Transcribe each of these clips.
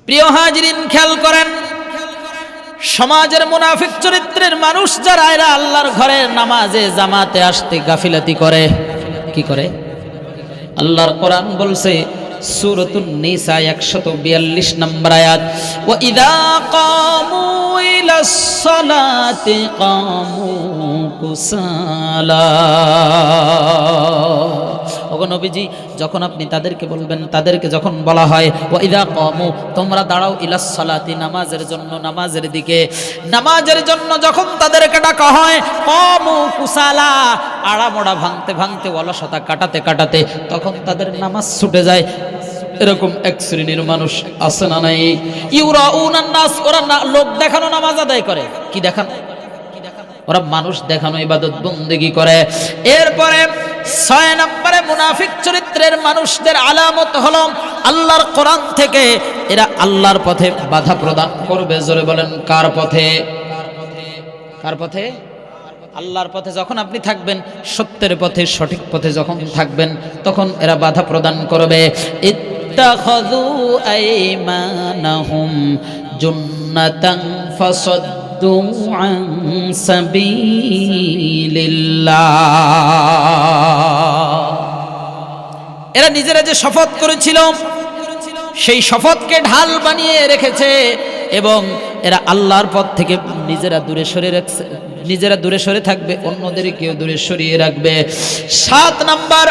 প্রিয় হাজিরিন, খেয়াল করেন, সমাজের মুনাফিক চরিত্রের মানুষ যারা, এরা আল্লাহর ঘরে নামাজে জামাতে আসতে গাফিলাতি করে। কি করে? আল্লাহর কোরআন বলছে সূরাতুন নিসা 142 নম্বর আয়াত, ওয়া ইযা কামু ইলাস সালাতি কামু কুসালা। ওগো নবীজি, যখন আপনি তাদেরকে বলবেন, তাদেরকে যখন বলা হয় ওয়া ইযা কামু, তোমরা দাঁড়াও, ইলাস সালাতি, নামাজের জন্য, নামাজের দিকে, নামাজের জন্য যখন তাদেরকে ডাকা হয়, কামু কুসালা, আড়ামোড়া ভাঙতে ভাঙতে, অলসতা কাটাতে কাটাতে, তখন তাদের নামাজ ছুটে যায়। এরকম এক শ্রেণীর মানুষ আছে না নাই? ইউরাউনান নাস, ওরা লোক দেখানো নামাজ আদায় করে। কি দেখানো? ওরা মানুষ দেখানো ইবাদত বন্দেগী করে। এরপরে 6 নম্বরে মুনাফিক চরিত্রের মানুষদের আলামত হলো আল্লাহর কোরআন থেকে এরা আল্লাহর পথে বাধা প্রদান করবে। জোরে বলেন, কার পথে? কার পথে? আল্লাহর পথে যখন আপনি থাকবেন, সত্যের পথে, সঠিক পথে যখন থাকবেন, তখন এরা বাধা প্রদান করবে। ইত্তাখাযু আইমানাহুম জুন্নাতান ফাসাদ্দু আন সাবিলিল্লাহ। এরা নিজেরা যে শপথ করেছিল, সেই শপথকে ঢাল বানিয়ে রেখেছে এবং এরা আল্লাহর পথ থেকে নিজেরা দূরে সরে রাখছে, নিজেরা দূরে সরে থাকবে, অন্যদেরকেও দূরে সরিয়ে রাখবে। 7 নাম্বার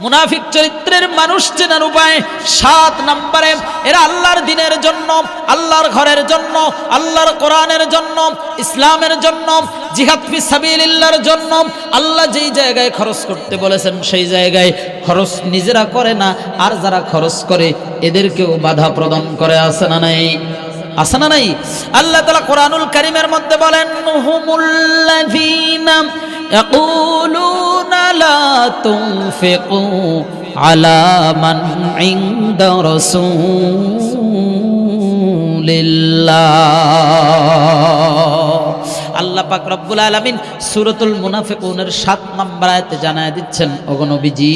মুনাফিক চরিত্রের মানুষ চেনার উপায়, 7 নম্বরে এরা আল্লাহর দ্বীনের জন্য, আল্লাহর ঘরের জন্য, আল্লাহর কোরআনের জন্য, ইসলামের জন্য, জিহাদ ফি সাবিলিল্লাহর জন্য আল্লাহ যেই জায়গায় খরচ করতে বলেছেন সেই জায়গায় খরচ নিজেরা করে না, আর যারা খরচ করে এদেরকেও বাধা প্রদান করে। আছে না নাই? আছে না নাই? আল্লাহ তাআলা কোরআনুল কারীমের মধ্যে বলেন, হুমুল্লাযীনা ইয়াকুলুনা লা তুনফিকু আলা মান ইনদা রাসূলিল্লাহ। আল্লাহ পাক রব্বুল আলামিন সূরাতুল মুনাফিকুনের 7 নম্বর আয়াতে জানায় দিচ্ছেন, ওগো নবীজি,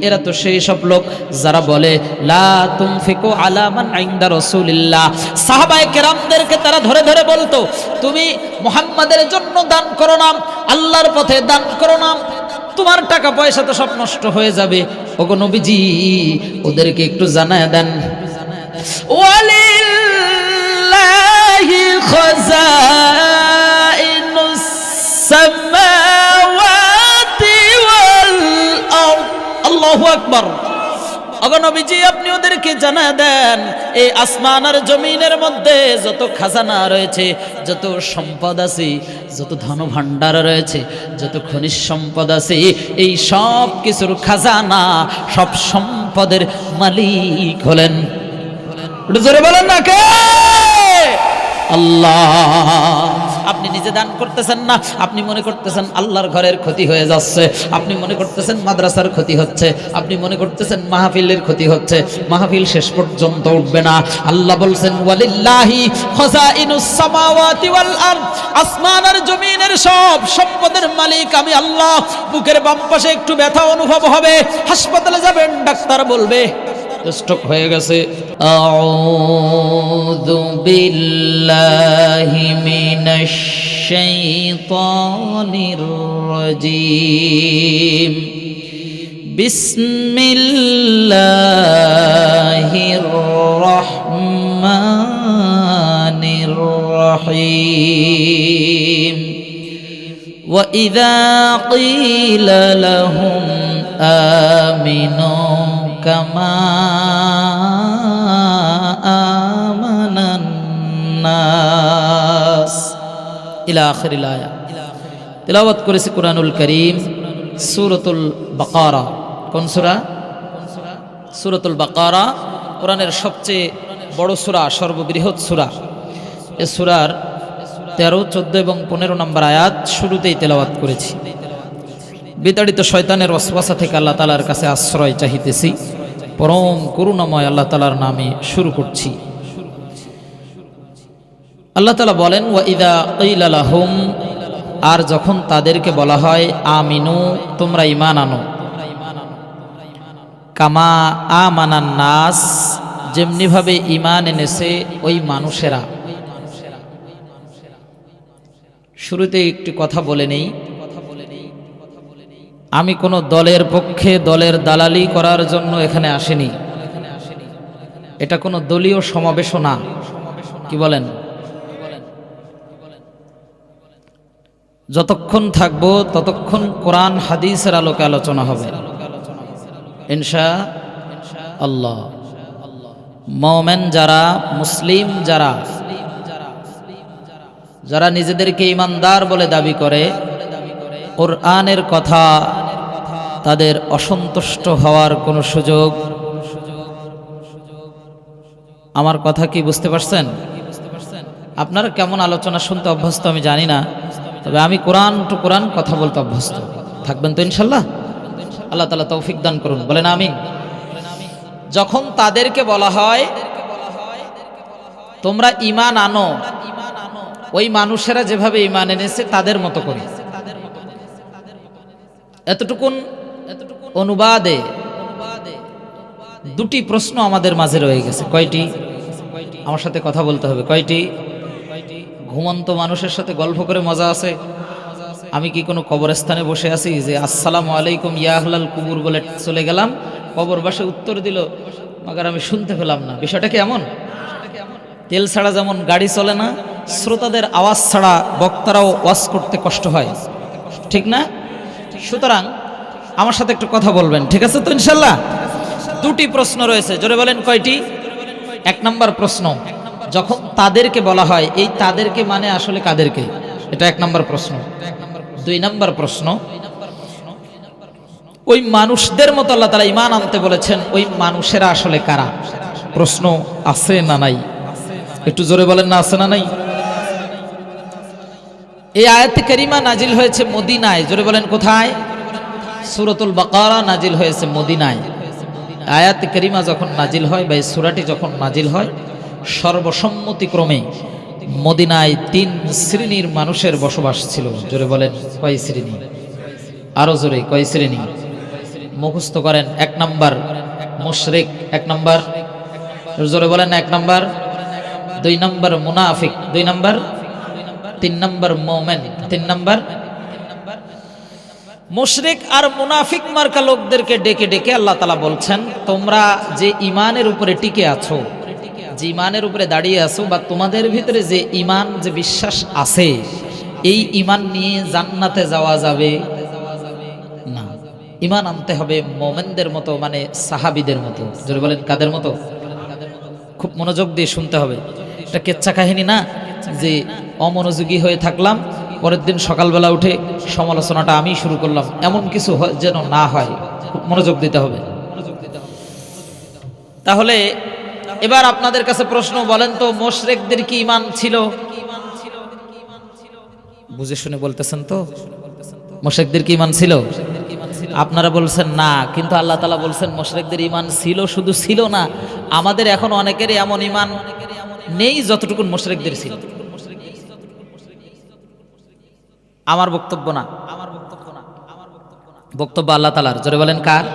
এরা তো সেই সব লোক যারা বলে লা তুনফিকু আলা মান ইনদা রাসূলিল্লাহ। সাহাবায়ে কেরামদেরকে তারা ধরে ধরে বলতো, তুমি মুহাম্মাদের জন্য দান করো না, আল্লাহর পথে দান করো না, তোমার টাকা পয়সা তো সব নষ্ট হয়ে যাবে। ওগো নবীজি, ওদেরকে একটু জানায় দেন, ওয়ালিল্লাহি খাযাইনুস সামাওয়াতি ওয়াল আরদ। আল্লাহু আকবার। ওগো নবীজি, আপনি ওদেরকে জানায় দেন, এই আসমান আর জমিনের মধ্যে যত খাজানা রয়েছে, যত সম্পদ আছে, যত ধন ভাণ্ডার রয়েছে, যত খনিজ সম্পদ আছে, এই সব কিছুর খাজানা, সব সম্পদের মালিক হলেন, জোরে বলেন না কে? আল্লাহ। আপনি নিজে দান করতেছেন না, আপনি মনে করতেছেন আল্লাহর ঘরের ক্ষতি হয়ে যাচ্ছে, আপনি মনে করতেছেন মাদ্রাসার ক্ষতি হচ্ছে, আপনি মনে করতেছেন মাহফিলের ক্ষতি হচ্ছে, মাহফিল শেষ পর্যন্ত উঠবে না। আল্লাহ বলছেন, ওয়ালিল্লাহি খাযাইনুস সামাওয়াতি ওয়াল আরদ, আসমান আর জমিনের সব সম্পদের মালিক আমি আল্লাহ। বুকের বাম পাশে একটু ব্যথা অনুভব হবে, হাসপাতালে যাবেন, ডাক্তার বলবে স্ট্রোক হয়ে গেছে। আউযু বিল্লাহি মিনাশ শাইতানির রাজীম। বিসমিল্লাহির রহমানির রহিম। ওয়া ইযা ক্বিলা লাহুম আমিনু কামা আমানান নাস, ইলা আখিরিল আয়াত। তিলাওয়াত করেছি কুরআনুল কারীম, সূরাতুল বাকারা। কোন সূরা? সূরাতুল বাকারা কোরআনের সবচেয়ে বড় সূরা, সর্ববৃহৎ সূরা। এই সূরার 13, 14 এবং 15 নম্বর আয়াত শুরুতেই তেলাওয়াত করেছি। বিতাড়িত শয়তানের ওয়াসওয়াসা থেকে আল্লাহ তাআলার কাছে আশ্রয় চাহিতেছি। পরম করুণাময় আল্লাহ তাআলার নামে শুরু করছি। আল্লাহ তাআলা বলেন, ওয়া ইযা ক্বিলা লাহুম, আর যখন তাদেরকে বলা হয়, আমিনু, তোমরা ঈমান আনো, কামা আমানান নাস, যেমনিভাবে ঈমান এনেছে ওই মানুষেরা। শুরুতে একটি কথা বলে নেই, আমি কোনো দলের পক্ষে দলের দালালি করার জন্য এখানে আসিনি। এটা কোনো দলীয় সমাবেশও না। কি বলেন? যতক্ষণ থাকবো ততক্ষণ কোরআন হাদিসের আলোকে আলোচনা হবে ইনশাআল্লাহ। মুমিন যারা, মুসলিম যারা, যারা নিজেদেরকে ঈমানদার বলে দাবি করে, কোরআনের কথা তাদের অসন্তুষ্ট হওয়ার কোনো সুযোগ। আমার কথা কি বুঝতে পারছেন? আপনারা কেমন আলোচনা শুনতে অভ্যস্ত আমি জানি না, তবে আমি কোরআন টু কোরআন কথা বলতে অভ্যস্ত। থাকবেন তো ইনশাল্লাহ? আল্লাহ তাআলা তৌফিক দান করুন, বলেন আমিন। যখন তাদেরকে বলা হয় তোমরা ঈমান আনো, ওই মানুষেরা যেভাবে ঈমান এনেছে তাদের মতো করে, এতটুকুন অনুবাদে দুটি প্রশ্ন আমাদের মাঝে রয়ে গেছে। কয়টি? আমার সাথে কথা বলতে হবে। কয়টি? ঘুমন্ত মানুষের সাথে গল্প করে মজা আছে? আমি কি কোনো কবরস্থানে বসে আছি যে আসসালামু আলাইকুম ইয়া আহলাল কুবুর বলে চলে গেলাম, কবরবাসী উত্তর দিল, মাগার আমি শুনতে পেলাম না? বিষয়টা কি এমন? তেল ছাড়া যেমন গাড়ি চলে না, শ্রোতাদের আওয়াজ ছাড়া বক্তারাও ওয়াজ করতে কষ্ট হয়, ঠিক না? সুতরাং আমার সাথে একটু কথা বলবেন, ঠিক আছে তো ইনশাল্লাহ? দুটি প্রশ্ন রয়েছে, জোরে বলেন কয়টি? এক নম্বর প্রশ্ন, যখন তাদেরকে বলা হয়, এই তাদেরকে মানে আসলে কাদেরকে? এটা এক নম্বর প্রশ্ন। দুই নম্বর প্রশ্ন, ওই মানুষদের মতো আল্লাহ তাআলা ঈমান আনতে বলেছেন, ওই মানুষেরা আসলে কারা? প্রশ্ন আছে না নাই? একটু জোরে বলেন না, আছে না নাই? এই আয়াতে কারিমা নাজিল হয়েছে মদিনায়। জোরে বলেন কোথায়? সূরাতুল বাকারা নাজিল হয়েছে মদিনায়। আয়াতে কারিমা যখন নাজিল হয় বা এই সূরাটি যখন নাজিল হয়, সর্বসম্মতিক্রমে মদিনায় 3 শ্রেণীর মানুষের বসবাস ছিল। জোরে বলেন কয় শ্রেণী? আরো জোরে, কয় শ্রেণী? মুখস্থ করেন। 1 নাম্বার মুশরিক, 1 নাম্বার, জোরে বলেন 1 নাম্বার। 2 নাম্বার মুনাফিক, 2 নাম্বার। 3 নাম্বার মুমিন, 3 নাম্বার। মুশরিক আর মুনাফিক মার্কা লোকদেরকে ডেকে ডেকে আল্লাহ তাআলা বলছেন, তোমরা যে ঈমানের উপরে টিকে আছো, যে ঈমানের উপরে দাঁড়িয়ে আছো, বা তোমাদের ভিতরে যে ঈমান, যে বিশ্বাস আছে, এই ঈমান নিয়ে জান্নাতে যাওয়া যাবে না। ঈমান আনতে হবে মুমিনদের মতো, মানে সাহাবীদের মতো। জোরে বলেন কাদের মতো? খুব মনোযোগ দিয়ে শুনতে হবে। এটা কেচ্ছা কাহিনী না যে অমনোযোগী হয়ে থাকলাম, পরের দিন সকালবেলা উঠে সমালোচনাটা আমি শুরু করলাম, এমন কিছু যেন না হয়। খুব মনোযোগ দিতে হবে। তাহলে এবার আপনাদের কাছে প্রশ্ন, বলেন তো মুশরিকদের কি ঈমান ছিল? বুঝে শুনে বলতেছেন তো? মুশরিকদের কি ঈমান ছিল? আপনারা বলছেন না, কিন্তু আল্লাহ তাআলা বলছেন মুশরিকদের ঈমান ছিল। শুধু ছিল না, আমাদের এখন অনেকেরই এমন ঈমান নেই যতটুকু মুশরিকদের ছিল। আমার বক্তব্য না, বক্তব্য আল্লাহ তাআলার। জোরে বলেন কার?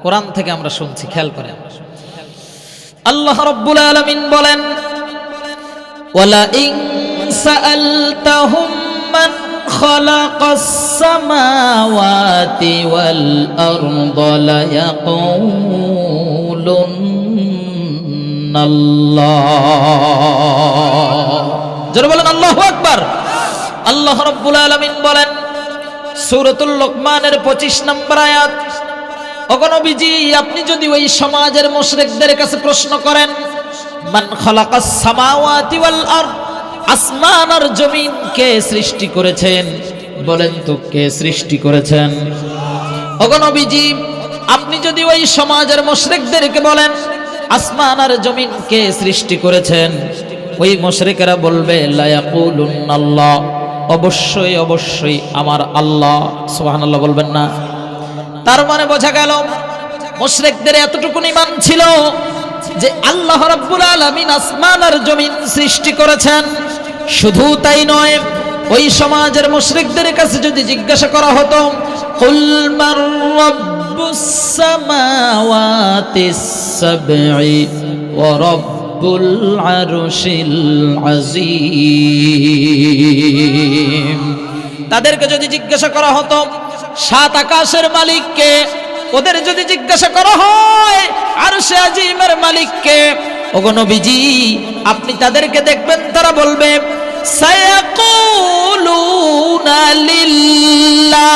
কোরআন থেকে আমরা শুনছি, খেয়াল করেন। আল্লাহ রাব্বুল আলামিন বলেন, ওয়ালা ইন সাআলতাহুম মান খালাকাস সামাওয়াতি ওয়াল আরদা লা ইয়াকুলুন্নাল্লাহ। জোরে বলেন আল্লাহু আকবার। আল্লাহ রাব্বুল আলামিন বলেন সূরাতুল লোকমানের 25 নম্বর আয়াত, ওগো নবীজি, আপনি যদি ওই সমাজের মুশরিকদের কাছে প্রশ্ন করেন, মান খালাকাস সামাওয়াতি ওয়াল আরদ, আসমান আর জমিন কে সৃষ্টি করেছেন? বলেন তো কে সৃষ্টি করেছেন? ওগো নবীজি, আপনি যদি ওই সমাজের মুশরিকদেরকে বলেন আসমান আর জমিন কে সৃষ্টি করেছেন, ওই মুশরিকেরা বলবে লা ইয়াকুলুন্নাল্লাহ, অবশ্যই অবশ্যই আমার আল্লাহ। সুবহানাল্লাহ বলবেন না? তার মানে বোঝা গেল মুশরিকদের এতটুকু ঈমান ছিল যে আল্লাহ রাব্বুল আলামিন আসমান আর জমিন সৃষ্টি করেছেন। শুধু তাই নয়, ওই সমাজের মুশরিকদের কাছে যদি জিজ্ঞাসা করা হতো, কুল মান রব্বুস সামাওয়াতিস সাবঈ ওয়া রব্বুল আরশিল আযীম। তাদেরকে যদি জিজ্ঞাসা করা হতো 7 আকাশের মালিক কে, ওদের যদি জিজ্ঞাসা করা হয় আরশে আজিমের মালিক কে, ওগো নবীজি আপনি তাদেরকে দেখবেন তারা বলবে সায়াকুলুনা লিল্লাহ।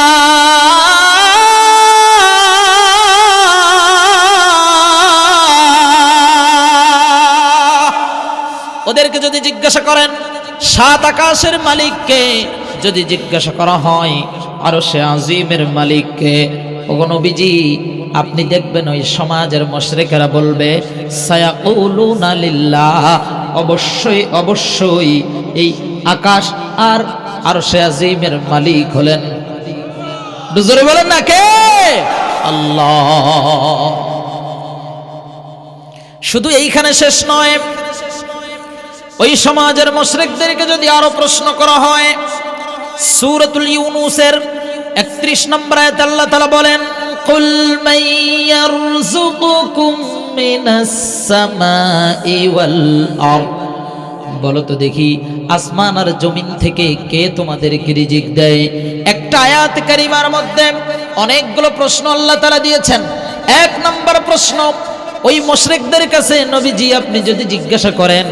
ওদেরকে যদি জিজ্ঞাসা করেন 7 আকাশের মালিককে, যদি জিজ্ঞাসা করা হয় আরশে আজিমের মালিককে, ওগো নবীজি আপনি দেখবেন ওই সমাজের মুশরিকেরা বলবে সায়াকুলুনা লিল্লাহ, অবশ্যই অবশ্যই এই আকাশ আর আরশে আজিমের মালিক হলেন, জোরে বলেন না কে? আল্লাহ। শুধু এইখানে শেষ নয়, ওই সমাজের মুশরিকদেরকে যদি আরো প্রশ্ন করা হয়, সূরাতুল ইউনূসের 31 নম্বর আয়াতে আল্লাহ তাআলা বলেন কুল মান ইয়ারযুকুকুম মিনাস সামাই ওয়াল আরদ, বলো তো দেখি আসমান আর জমিন থেকে কে তোমাদেরকে রিজিক দেয়। একটা আয়াত কারিমার মধ্যে অনেকগুলো প্রশ্ন আল্লাহ তাআলা দিয়েছেন। 1 নম্বর প্রশ্ন, ওই মুশরিকদের কাছে নবীজি আপনি যদি জিজ্ঞাসা করেন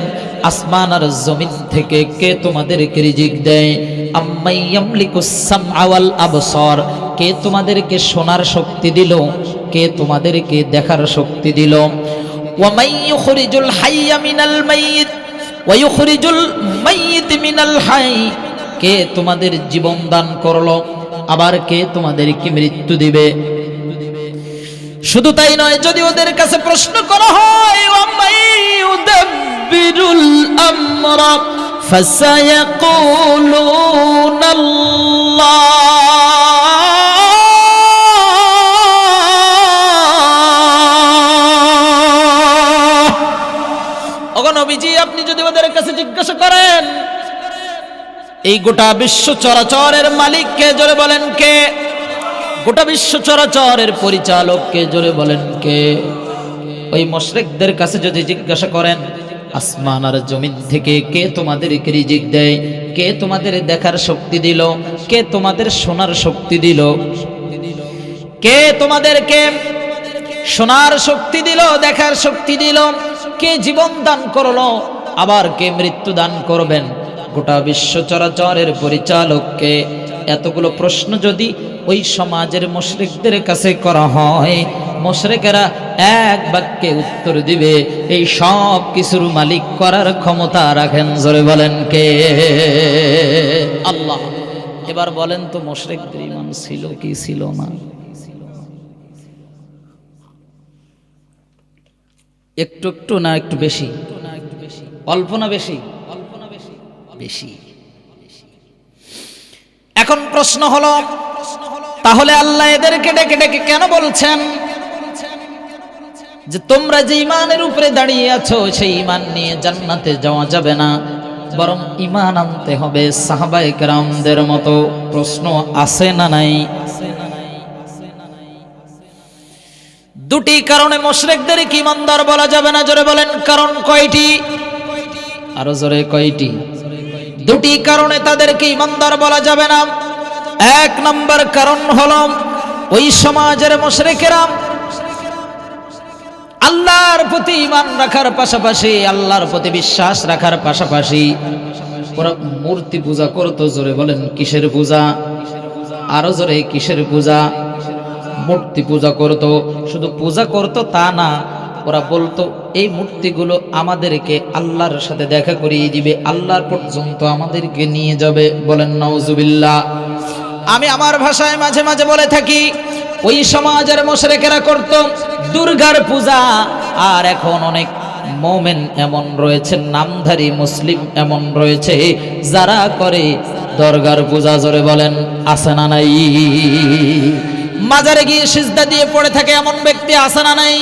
আসমান আর জমিন থেকে কে তোমাদেরকে রিজিক দেয়, আম্মাই ইয়ামলিকুস সামআ ওয়াল আবসার, কে তোমাদেরকে শোনার শক্তি দিল, কে তোমাদেরকে দেখার শক্তি দিল, ওয়া মান ইউখরিজুল হাইয়্যা মিনাল মাইয়িত ওয়া ইউখরিজুল মাইয়িত মিনাল হাই, কে তোমাদের জীবন দান করলো আবার কে তোমাদেরকে মৃত্যু দিবে। শুধু তাই নয়, যদি ওদের কাছে প্রশ্ন করা হয় ওয়া মান ইউদাব্বিরুল আমরা ফাসায়াকুলুনা আল্লাহ, ওগো নবীজি আপনি যদি ওদের কাছে জিজ্ঞাসা করেন এই গোটা বিশ্ব চরাচরের মালিক কে, জোরে বলেন কে? গোটা বিশ্ব চরাচরের পরিচালক কে, জোরে বলেন কে? ওই মুশরিকদের কাছে যদি জিজ্ঞাসা করেন আসমান আর জমিন থেকে কে তোমাদেরকে রিজিক দেয়, কে তোমাদের দেখার শক্তি দিল, কে তোমাদের শোনার শক্তি দিল, কে তোমাদেরকে শোনার শক্তি দিল, দেখার শক্তি দিল, কে জীবন দান করলো আবার কে মৃত্যু দান করবেন, গোটা বিশ্ব চরাচরের পরিচালককে, এতগুলো প্রশ্ন যদি ওই সমাজের মুশরিকদের কাছে করা হয়, মুশরিকেরা এক বাক্যে উত্তর দিবে এই সব কিছুর মালিক করার ক্ষমতা রাখেন, জোরে বলেন কে? আল্লাহ। এবার বলেন তো মুশরিকদের ঈমান ছিল কি ছিল না? একটু একটু না একটু বেশি? অল্প না বেশি? বেশি। এখন প্রশ্ন হলো তাহলে আল্লাহ এদেরকে ডেকে ডেকে কেন বলছেন যে তোমরা যে ঈমানের উপরে দাঁড়িয়ে আছো সেই ঈমান নিয়ে জান্নাতে যাওয়া যাবে না, বরং ঈমান আনতে হবে সাহাবায়ে কেরামদের মতো? প্রশ্ন আছে না নাই? দুটি কারণে মুশরিকদেরকে ঈমানদার বলা যাবে না, জোরে বলেন কারণ কয়টি? আরো জোরে কয়টি? দুটি কারণে তাদেরকে ঈমানদার বলা যাবে না। 1 নম্বর কারণ হলো ওই সমাজের মুশরিকেরা আল্লাহর প্রতি ঈমান রাখার পাশাপাশি, আল্লাহর প্রতি বিশ্বাস রাখার পাশাপাশি ওরা মূর্তি পূজা করত, জোরে বলেন কিসের পূজা? আরো জোরে কিসের পূজা? মূর্তি পূজা করত। শুধু পূজা করত তা না, ওরা বলতো এই মূর্তিগুলো আমাদেরকে আল্লাহর সাথে দেখা করিয়ে দিবে, আল্লাহর পর্যন্ত আমাদেরকে নিয়ে যাবে। বলেন নাউজুবিল্লাহ। আমি আমার ভাষায় মাঝে মাঝে বলে থাকি ওই সমাজের মুশরিকেরা করত দুর্গার পূজা, আর এখন অনেক মুমিন এমন রয়েছে, নামধারী মুসলিম এমন রয়েছে যারা করে দরগার পূজা, জোরে বলেন আছে না নাই? মাজারে গিয়ে সিজদা দিয়ে পড়ে থাকে এমন ব্যক্তি আছে না নাই?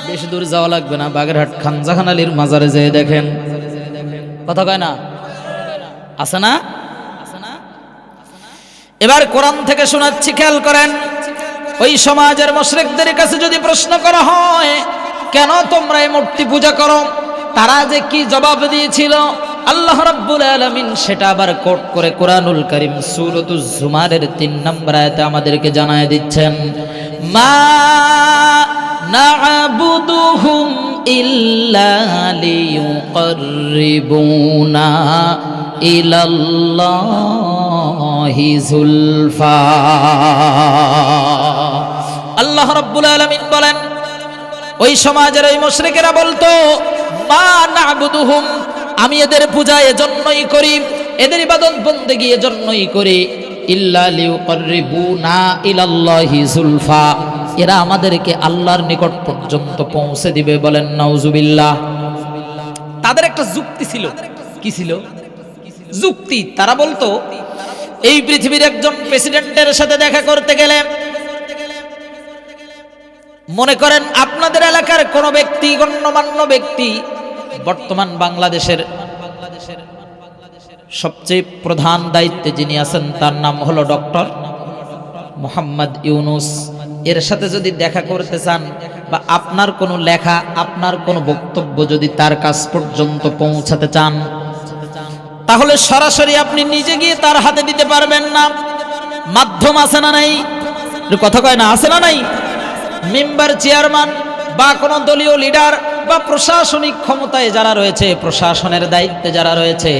বেশি দূর যাওয়া লাগবে না, বাগেরহাট খানজাহান আলীর মাজারে যেয়ে দেখেন, কথা কয় না? আছে না? এবার কোরআন থেকে শোনাচ্ছি, খেয়াল করেন। ওই সমাজের মুশরিকদের কাছে যদি প্রশ্ন করা হয় কেন তোমরা এই মূর্তি পূজা করো, তারা যে কি জবাব দিয়েছিল আল্লাহ রাব্বুল আলামিন সেটা আবার কোট করে কোরআনুল কারীম সূরাতুজ জুমারের ৩ নম্বর আয়াতে আমাদেরকে জানায় দিচ্ছেন, মা না'বুদুহুম ইল্লা লিয়ুকাররিবুনা ইলাল্লাহি যুলফা। আল্লাহ রাব্বুল আলামিন বলেন ওই সমাজের ওই মুশরিকেরা বলতো, মা না'বুদুহুম, আমি এদের পূজা এজন্যই করি, এদের ইবাদত বন্দেগী এজন্যই করি, ইল্লা লিয়ুকাররিবুনা ইলাল্লাহি যুলফা, এরা আমাদেরকে আল্লাহর নিকট পর্যন্ত পৌঁছে দিবে। বলেন নাউজুবিল্লাহ। তাদের একটা যুক্তি ছিল। কি ছিল যুক্তি? তারা বলতো এই পৃথিবীর একজন প্রেসিডেন্টের সাথে দেখা করতে গেলে, মনে করেন আপনাদের এলাকার কোন ব্যক্তি, গণ্যমান্য ব্যক্তি, বর্তমান বাংলাদেশের সবচেয়ে প্রধান দায়িত্বে যিনি আছেন তার নাম হলো ডক্টর মোহাম্মদ ইউনূস, এর সাথে যদি দেখা করতে চান বা আপনার কোনো লেখা, আপনার কোনো বক্তব্য যদি তার কাছ পর্যন্ত পৌঁছাতে চান, তাহলে সরাসরি আপনি নিজে গিয়ে তার হাতে দিতে পারবেন না। মাধ্যম আছে না নাই? কথা কয় না, আছে না নাই? মেম্বার, চেয়ারম্যান বা কোনো দলীয় লিডার বা প্রশাসনিক ক্ষমতায় যারা রয়েছে, প্রশাসনের দায়িত্বে যারা রয়েছে,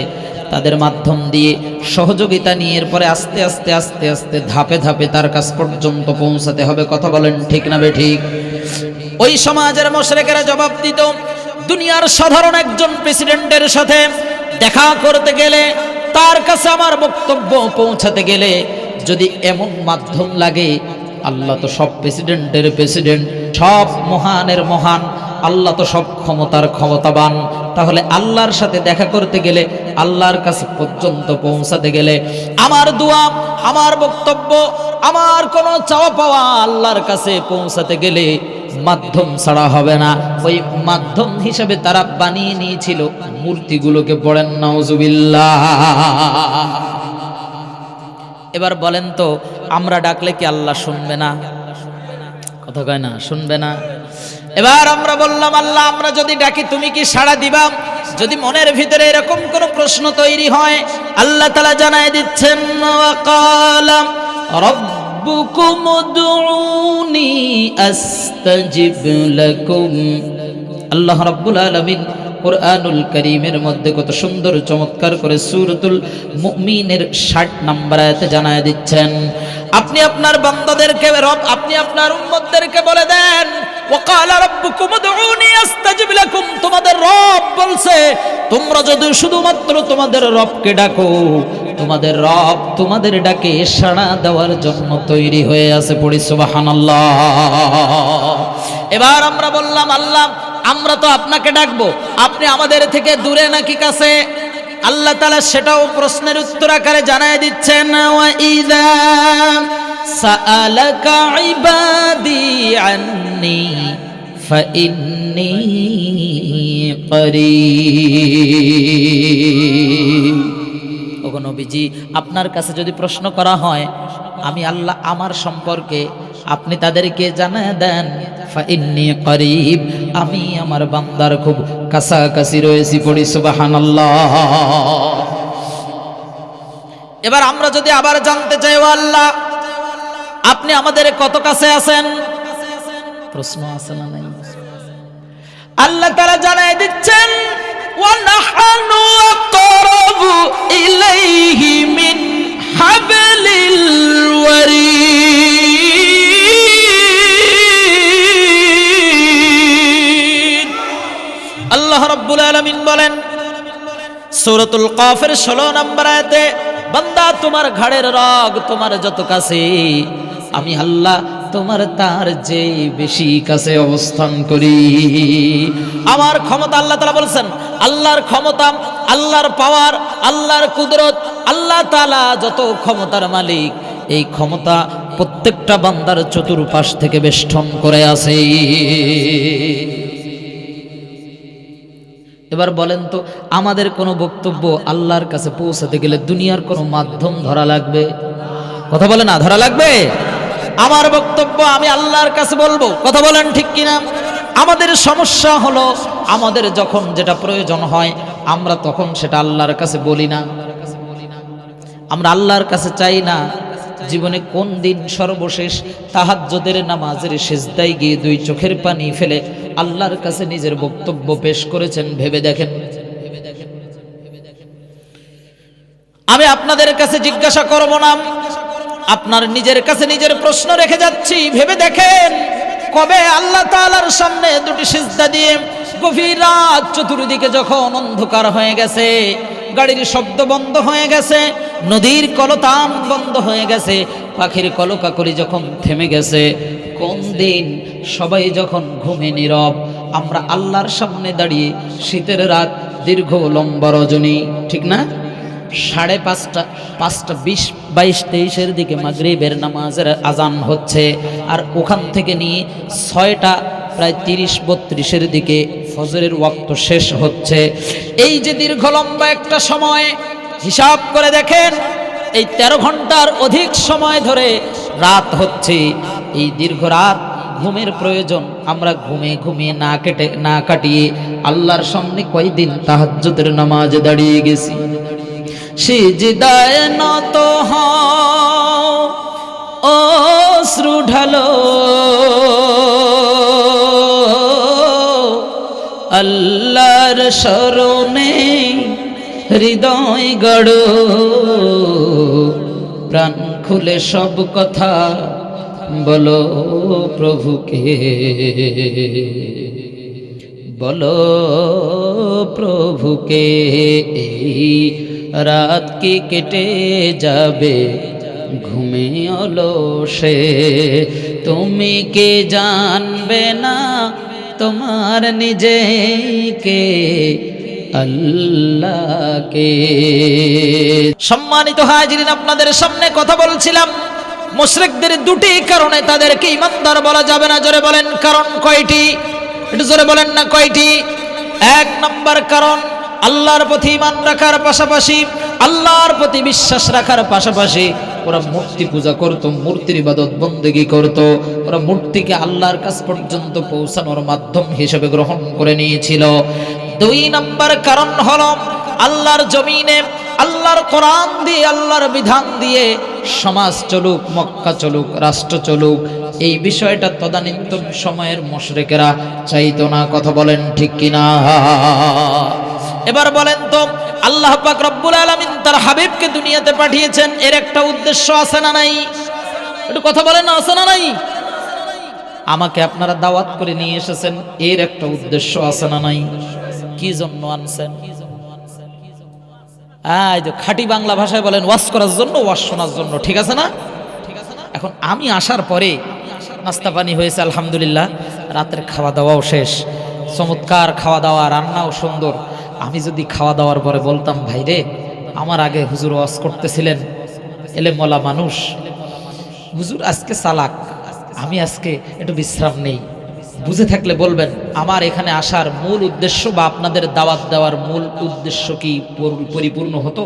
তাদের মাধ্যম দিয়ে সহযোগিতা নিয়ে এরপরে আস্তে আস্তে আস্তে আস্তে ধাপে ধাপে তার কাছ পর্যন্ত পৌঁছাতে হবে। কথা বলেন ঠিক না বে ঠিক? ওই সমাজের মুশরিকেরা জবাব দিত, দুনিয়ার সাধারণ একজন প্রেসিডেন্টের সাথে দেখা করতে গেলে, তার কাছে আমার বক্তব্য পৌঁছাতে গেলে যদি এমন মাধ্যম লাগে, আল্লাহ তো সব প্রেসিডেন্টের প্রেসিডেন্ট, সব মহানের মহান, আল্লাহ তো সব ক্ষমতার ক্ষমতাবান, তাহলে আল্লাহর সাথে দেখা করতে গেলে, আল্লাহর কাছে পর্যন্ত পৌঁছাতে গেলে আমার দোয়া, আমার বক্তব্য, আমার কোনো চাওয়া পাওয়া আল্লাহর কাছে পৌঁছাতে গেলে মাধ্যম ছাড়া হবে না। ওই মাধ্যম হিসেবে তারা বানিয়ে নিয়েছিল মূর্তিগুলোকে। পড়েন নাউজুবিল্লাহ। এবার বলেন তো, আমরা ডাকলে কি আল্লাহ শুনবে না? কথা কয় না, শুনবে না? এবার আমরা বললাম, আল্লাহ আমরা যদি ডাকি তুমি কি সাড়া দিবা? যদি মনের ভিতরে এরকম কোন প্রশ্ন তৈরি হয়, আল্লাহ তাআলা জানায় দিচ্ছেন, ওয়াকালা রাব্বুকুম উদউনি আস্তাজিব লাকুম। আল্লাহ রাব্বুল আলামিন কুরআনুল কারীমের মধ্যে কত সুন্দর চমৎকার করে সূরাতুল মুমিনের 60 নম্বর আয়াতে জানায় দিচ্ছেন, আপনি আপনার বান্দাদেরকে, রব আপনি আপনার উম্মতদেরকে বলে দেন, ওয়াকালা রাব্বুকুম উদউনি আস্তাজিব লাকুম, তোমাদের রব বলছে তোমরা যদি শুধুমাত্র তোমাদের রবকে ডাকো, তোমাদের রব তোমাদের ডাকে সাড়া দেওয়ার জন্য তৈরি হয়ে আছে। পড়ি সুবহানাল্লাহ। এবার আমরা বললাম, আল্লাহ আমরা তো আপনাকে ডাকবো, আপনি আমাদের থেকে দূরে নাকি কাছে? আল্লাহ তাআলা সেটাও প্রশ্নের উত্তর আকারে জানায় দিচ্ছেন, ওয়া ইযা সাআলাকা ইবাদি আন্নী ফাইন্নী করিব। ওগো নবীজি, আপনার কাছে যদি প্রশ্ন করা হয় আমি আল্লাহ আমার সম্পর্কে, আপনি তাদেরকে জানায় দেন, ফাইন্নী করিব, আমি আমার বান্দার খুব কাছাকাছি রয়েছি। পড়ি সুবহানাল্লাহ। এবার আমরা যদি আবার জানতে চাই, ও আল্লাহ আপনি আমাদের কত কাছে আছেন? প্রশ্ন আছে না নাই? আল্লাহ তাআলা জানায় দিচ্ছেন, ওয়া নাহনু আকরাবু ইলাইহি মিন হাবলিল ওয়ারিদ। আল্লাহ রাব্বুল আলামিন বলেন সূরাতুল কাফের 16 নম্বর আয়াতে, বান্দা তোমার ঘাড়ের রগ তোমার যত কাছে, আমি আল্লাহ তোমার তার যে বেশি কাছে অবস্থান করি। আমার ক্ষমতা, আল্লাহ তাআলা বলছেন, আল্লাহর ক্ষমতা, আল্লাহর পাওয়ার, আল্লাহর কুদরত, আল্লাহ তাআলা যত ক্ষমতার মালিক, এই ক্ষমতা প্রত্যেকটা বান্দার চতুর্পাশ থেকে বেষ্টন করে আছে। এবার বলেন তো, আমাদের কোনো বক্তব্য আল্লাহর কাছে পৌঁছাতে গেলে দুনিয়ার কোনো মাধ্যম ধরা লাগবে? কথা বলে না, ধরা লাগবে? আমার বক্তব্য আমি আল্লাহর কাছে বলবো, কথা বলেন ঠিক কিনা? আমাদের সমস্যা হলো আমাদের যখন যেটা প্রয়োজন হয় আমরা তখন সেটা আল্লাহর কাছে বলি না, আমরা আল্লাহর কাছে চাই না। জীবনে কোন দিন সর্বশেষ তাহাজ্জুদের নামাজের সিজদায় গিয়ে দুই চোখের পানি ফেলে আল্লাহর কাছে নিজের বক্তব্য পেশ করেছেন ভেবে দেখেন। আমি আপনাদের কাছে জিজ্ঞাসা করব না, আপনার নিজের কাছে নিজের প্রশ্ন রেখে যাচ্ছি, ভেবে দেখেন কবে আল্লাহ তাআলার সামনে দুটি সিজদা দিয়ে গভীর রাত, চতুর্দিকে যখন অন্ধকার হয়ে গেছে, গাড়ির শব্দ বন্ধ হয়ে গেছে, নদীর কলতান বন্ধ হয়ে গেছে, পাখির কলকাকলি যখন থেমে গেছে, কোন দিন সবাই যখন ঘুমে নীরব, আমরা আল্লাহর সামনে দাঁড়িয়ে শীতের রাত, দীর্ঘ লম্বা রজনী, ঠিক না? 5:30, 5:20, 22-23 দিকে মাগরিবের নামাজের আজান হচ্ছে, আর ওখান থেকে নিয়ে 6টা প্রায় 30-32 দিকে ফজরের ওয়াক্ত শেষ হচ্ছে। এই যে দীর্ঘ লম্বা একটা সময়, হিসাব করে দেখেন এই 13 ঘন্টার অধিক সময় ধরে রাত হচ্ছে। এই দীর্ঘ রাত ঘুমের প্রয়োজন, আমরা ঘুমিয়ে না কাটিয়ে আল্লাহর সামনে কয়দিন তাহাজ্জুদের নামাজে দাঁড়িয়ে গেছি। সিজদায় নত হও, অশ্রু ঢালো, আল্লাহর শরণে হৃদয় গড়ো, প্রাণ খুলে সব কথা বলো প্রভুকে, বলো প্রভুকে। এই রাত কি কেটে যাবে ঘুমে অলসে, তুমি কি জানবে না তোমার নিজেকে, আল্লাহকে। সম্মানিত হাজিরিন, আপনাদের সামনে কথা বলছিলাম মুশরিকদের দুটি কারণে তাদেরকে ঈমানদার বলা যাবে না। জোরে বলেন কারণ কয়টি? একটু জোরে বলেন না কয়টি? 1 নম্বর কারণ, আল্লাহর প্রতি ঈমান রাখার পাশাপাশি, আল্লাহর প্রতি বিশ্বাস রাখার পাশাপাশি ওরা মূর্তি পূজা করত, মূর্তির ইবাদত বন্দেগী করত। ওরা মূর্তিকে আল্লাহর কাছ পর্যন্ত পৌঁছানোর মাধ্যম হিসেবে গ্রহণ করে নিয়েছিল। 2 নম্বর কারণ হলো আল্লাহর জমিনে আল্লাহর কোরআন দিয়ে, আল্লাহর বিধান দিয়ে সমাজ চলুক, মক্কা চলুক, রাষ্ট্র চলুক, এই বিষয়টা তদানীন্তন সময়ের মুশরিকেরা চাইতো না। কথা বলেন ঠিক কিনা? এবার বলেন তো, আল্লাহ পাক রব্বুল আলামিন তার হাবিবকে দুনিয়াতে পাঠিয়েছেন, এর একটা উদ্দেশ্য আছে না নাই? একটু কথা বলেন না, আছে না নাই? আমাকে আপনারা দাওয়াত করে নিয়ে এসেছেন, এর একটা উদ্দেশ্য আছে না নাই? কি জন্য আনছেন? এই যে খাঁটি বাংলা ভাষায় বলেন ওয়াজ করার জন্য, ওয়াজ শোনার জন্য, ঠিক আছে না? এখন আমি আসার পরে নাস্তা পানি হয়েছে আলহামদুলিল্লাহ, রাতের খাওয়া দাওয়াও শেষ, চমৎকার খাওয়া দাওয়া, রান্নাও সুন্দর। আমি যদি খাওয়া দাওয়ার পরে বলতাম, ভাই রে আমার আগে হুজুর ওয়াজ করতেছিলেন, এলেমওয়ালা মানুষ, হুজুর আজকে চালাক, আমি আজকে একটু বিশ্রাম নেই, বুঝে থাকলে বলবেন আমার এখানে আসার মূল উদ্দেশ্য বা আপনাদের দাওয়াত দেওয়ার মূল উদ্দেশ্য কি পরিপূর্ণ হতো?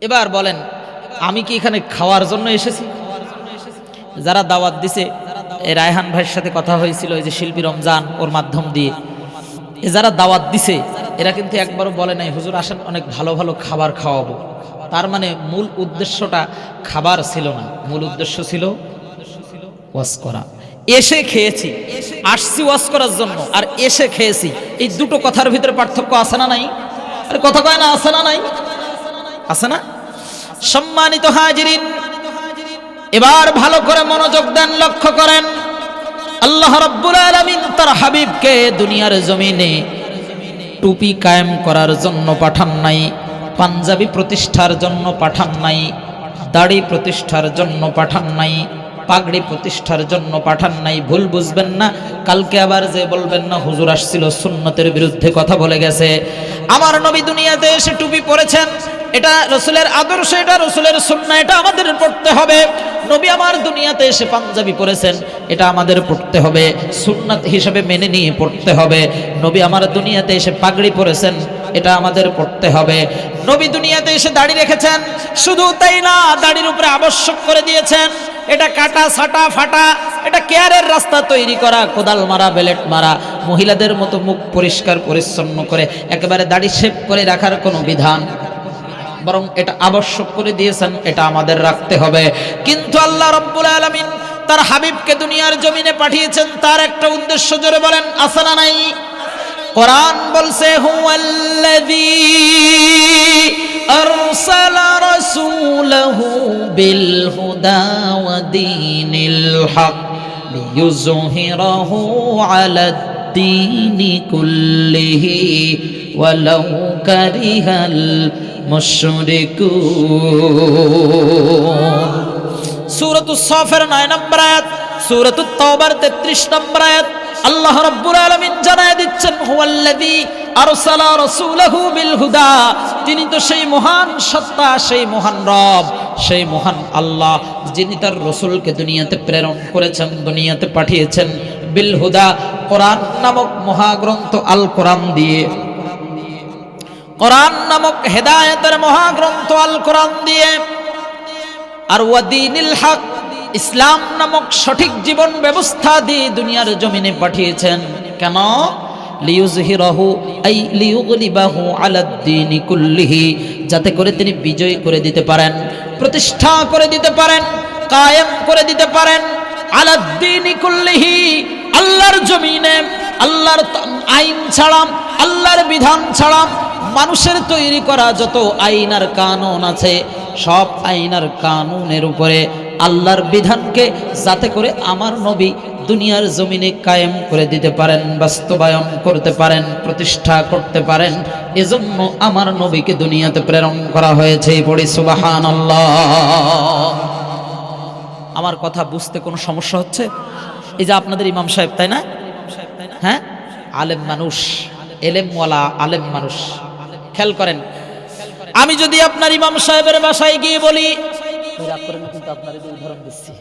এবার বলেন, আমি কি এখানে খাওয়ার জন্য এসেছি? যারা দাওয়াত দিছে, এই রায়হান ভাইয়ের সাথে কথা হয়েছিল, এই যে শিল্পী রমজান, ওর মাধ্যম দিয়ে যারা দাওয়াত দিছে এরা কিন্তু একবারও বলে নাই হুজুর আসেন অনেক ভালো ভালো খাবার খাওয়াবো। তার মানে মূল উদ্দেশ্যটা খাবার ছিল না, মূল উদ্দেশ্য ছিল ওয়াজ করা। এসে খেয়েছি, আসছি ওয়াজ করার জন্য, আর এসে খেয়েছি, এই দুটো কথার ভিতরে পার্থক্য আছে না নাই? আরে কথা কয় না, আছে না নাই? আছে না? সম্মানিত হাজিরিন, এবার ভালো করে মনোযোগ দেন, লক্ষ্য করেন। আল্লাহ রাব্বুল আলামিন তার হাবিবকে দুনিয়ার জমিনে টুপি কায়েম করার জন্য পাঠান নাই, পাঞ্জাবি প্রতিষ্ঠার জন্য পাঠান নাই, দাড়ি প্রতিষ্ঠার জন্য পাঠান নাই, পাগড়ি প্রতিষ্ঠার জন্য পাঠান নাই। ভুল বুঝবেন না, কালকে আবার যে বলবেন না হুজুর আসছিল সুন্নতের বিরুদ্ধে কথা বলে গেছে। আমার নবী দুনিয়াতে এসে টুপি পরেছেন, এটা রসুলের আদর্শ, এটা রসুলের সুন্নাহ, এটা আমাদের পড়তে হবে। নবী আমার দুনিয়াতে এসে পাঞ্জাবি পরেছেন, এটা আমাদের পড়তে হবে, সুন্নাত হিসেবে মেনে নিয়ে পড়তে হবে। নবী আমার দুনিয়াতে এসে পাগড়ি পরেছেন, এটা আমাদের পড়তে হবে। নবী দুনিয়াতে এসে দাড়ি রেখেছেন, শুধু তাই না, দাড়ির উপরে আবশ্যক করে দিয়েছেন এটা কাটা ছাটা ফাটা, এটা কেয়ারের রাস্তা তৈরি করা, কোদাল মারা, বেলেট মারা। মহিলাদের মতো মুখ পরিষ্কার পরিচ্ছন্ন করে একেবারে দাড়ি শেভ করে রাখার কোনো বিধান, বরং এটা আবশ্যক করে দিয়েছেন, এটা আমাদের রাখতে হবে। কিন্তু আল্লাহ রাব্বুল আলামিন তার হাবিবকে দুনিয়ার জমিনে পাঠিয়েছেন, তার একটা উদ্দেশ্য, জোরে বলেন আছে না নাই? কোরআন বলছে হুয়াল্লাযী আরসালা রাসূলাহু বিল হুদা ওয়া দীনিল হক লিইয়ুযহিরাহু আলাদ দীনি কুল্লিহি ওয়ালাউ কারিহাল মুশরিকুন। সূরাতুস সাফের 9 নম্বর আয়াত, সূরাতুত তাওবার 33 নম্বর আয়াত। আল্লাহ রাব্বুল আলামিন জানায় দিচ্ছেন হুয়াল্লাযী আরসালা রাসূলাহু বিল হুদা, তিনি তো সেই মহান সত্তা, সেই মহান রব, সেই মহান আল্লাহ, যিনি তার রাসূলকে দুনিয়াতে প্রেরণ করেছেন, দুনিয়াতে পাঠিয়েছেন বিল হুদা, কোরআন নামক মহাগ্রন্থ আল কোরআন দিয়ে, কোরআন নামক হেদায়েতের মহাগ্রন্থ আল কোরআন দিয়ে, আর ওয়া দীনিল হক, ইসলাম নামক সঠিক জীবন ব্যবস্থা দিয়ে দুনিয়ার জমিনে পাঠিয়েছেন। কেন? লিইয়ুযহিরাহু আই লিইয়ুগলিবাহু আলাদ দীনি কুল্লিহি, যাতে করে তিনি বিজয় করে দিতে পারেন, প্রতিষ্ঠা করে দিতে পারেন, কায়েম করে দিতে পারেন আলাদ দীনি কুল্লিহি, আল্লাহর জমিনে আল্লাহর আইন ছাড়া, আল্লাহর বিধান ছাড়া মানুষের তৈরি করা যত আইন আর কানুন আছে, সব আইন আর কানুনের উপরে আল্লাহর বিধানকে যাতে করে আমার নবী দুনিয়ার জমিনে কায়েম করে দিতে পারেন, বাস্তবায়ন করতে পারেন, প্রতিষ্ঠা করতে পারেন, এজন্য আমার নবীকে দুনিয়াতে প্রেরণ করা হয়েছে। পড়ি সুবহানাল্লাহ। আমার কথা বুঝতে কোনো সমস্যা হচ্ছে? এই যে আপনাদের ইমাম সাহেব, তাই না? হ্যাঁ, আলেম মানুষ, এলেমওয়ালা আলেম মানুষ। খেয়াল করেন, আমি যদি আপনার ইমাম সাহেবের বাসায় গিয়ে বলি, রাগ করেন না কিন্তু আপনার এই উদাহরণ দিচ্ছি,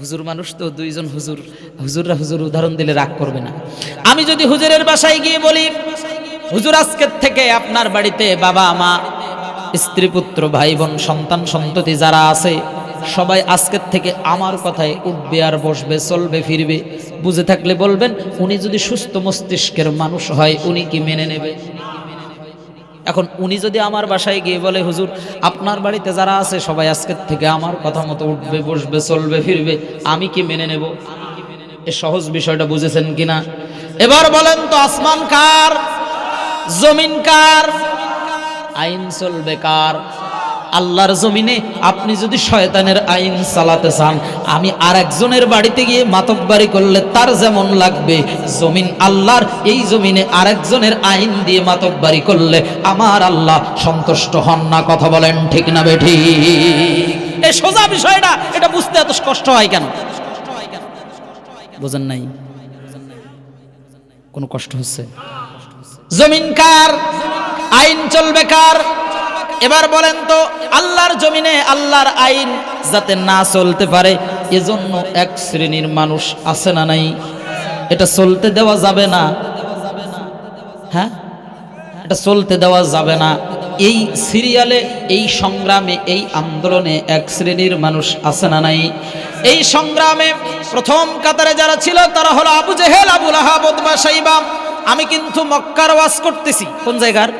হুজুর মানুষ তো, দুইজন হুজুর, হুজুররা হুজুর উদাহরণ দিলে রাগ করবে না। আমি যদি হুজুরের বাসায় গিয়ে বলি, হুজুর আজকের থেকে আপনার বাড়িতে বাবা মা, স্ত্রী পুত্র ভাই বোন সন্তান সন্ততি যারা আছে সবাই আজকের থেকে আমার কথায় উঠবে আর বসবে, চলবে ফিরবে, বুঝে থাকলে বলবেন, উনি যদি সুস্থ মস্তিষ্কের মানুষ হয় উনি কি মেনে নেবে? এখন উনি যদি আমার বাসায় গিয়ে বলে, হুজুর আপনার বাড়িতে যারা আছে সবাই আজকের থেকে আমার কথা মতো উঠবে বসবে চলবে ফিরবে, আমি কি মেনে নেব? এই সহজ বিষয়টা বুঝেছেন কিনা? এবার বলেন তো, আসমান কার? জমিন কার? আইন চলবে কার? আল্লাহর জমিনে আপনি যদি শয়তানের আইন চালাতে চান, আমি আরেকজনের বাড়িতে গিয়ে মাতব্বারি করলে তার যেমন লাগবে, জমিন আল্লাহর, এই জমিনে আরেকজনের আইন দিয়ে মাতব্বারি করলে আমার আল্লাহ সন্তুষ্ট হন না। কথা বলেন ঠিক না বেঠি? এই সোজা বিষয়টা, এটা বুঝতে এত কষ্ট হয় কেন? বুঝেন নাই? কোনো কষ্ট হচ্ছে? জমিন কার? আইন চলবে কার? এবার বলেন তো, আল্লাহর জমিনে আল্লাহর আইন যাতে না চলতে পারে এজন্য এক শ্রেণীর মানুষ আছে না নাই? এটা চলতে দেওয়া যাবে না। হ্যাঁ, এটা চলতে দেওয়া যাবে না। এই সিরিয়ালে, এই সংগ্রামে, এই আন্দোলনে এক শ্রেণীর মানুষ আছে না নাই? এই সংগ্রামে প্রথম কাতারে যারা ছিল তারা হলো আবু জেহেল, আবু লাহাব, উতবা, শাইবা। আমি কিন্তু মক্কার ওয়াজ করতেছি। কোন জায়গার?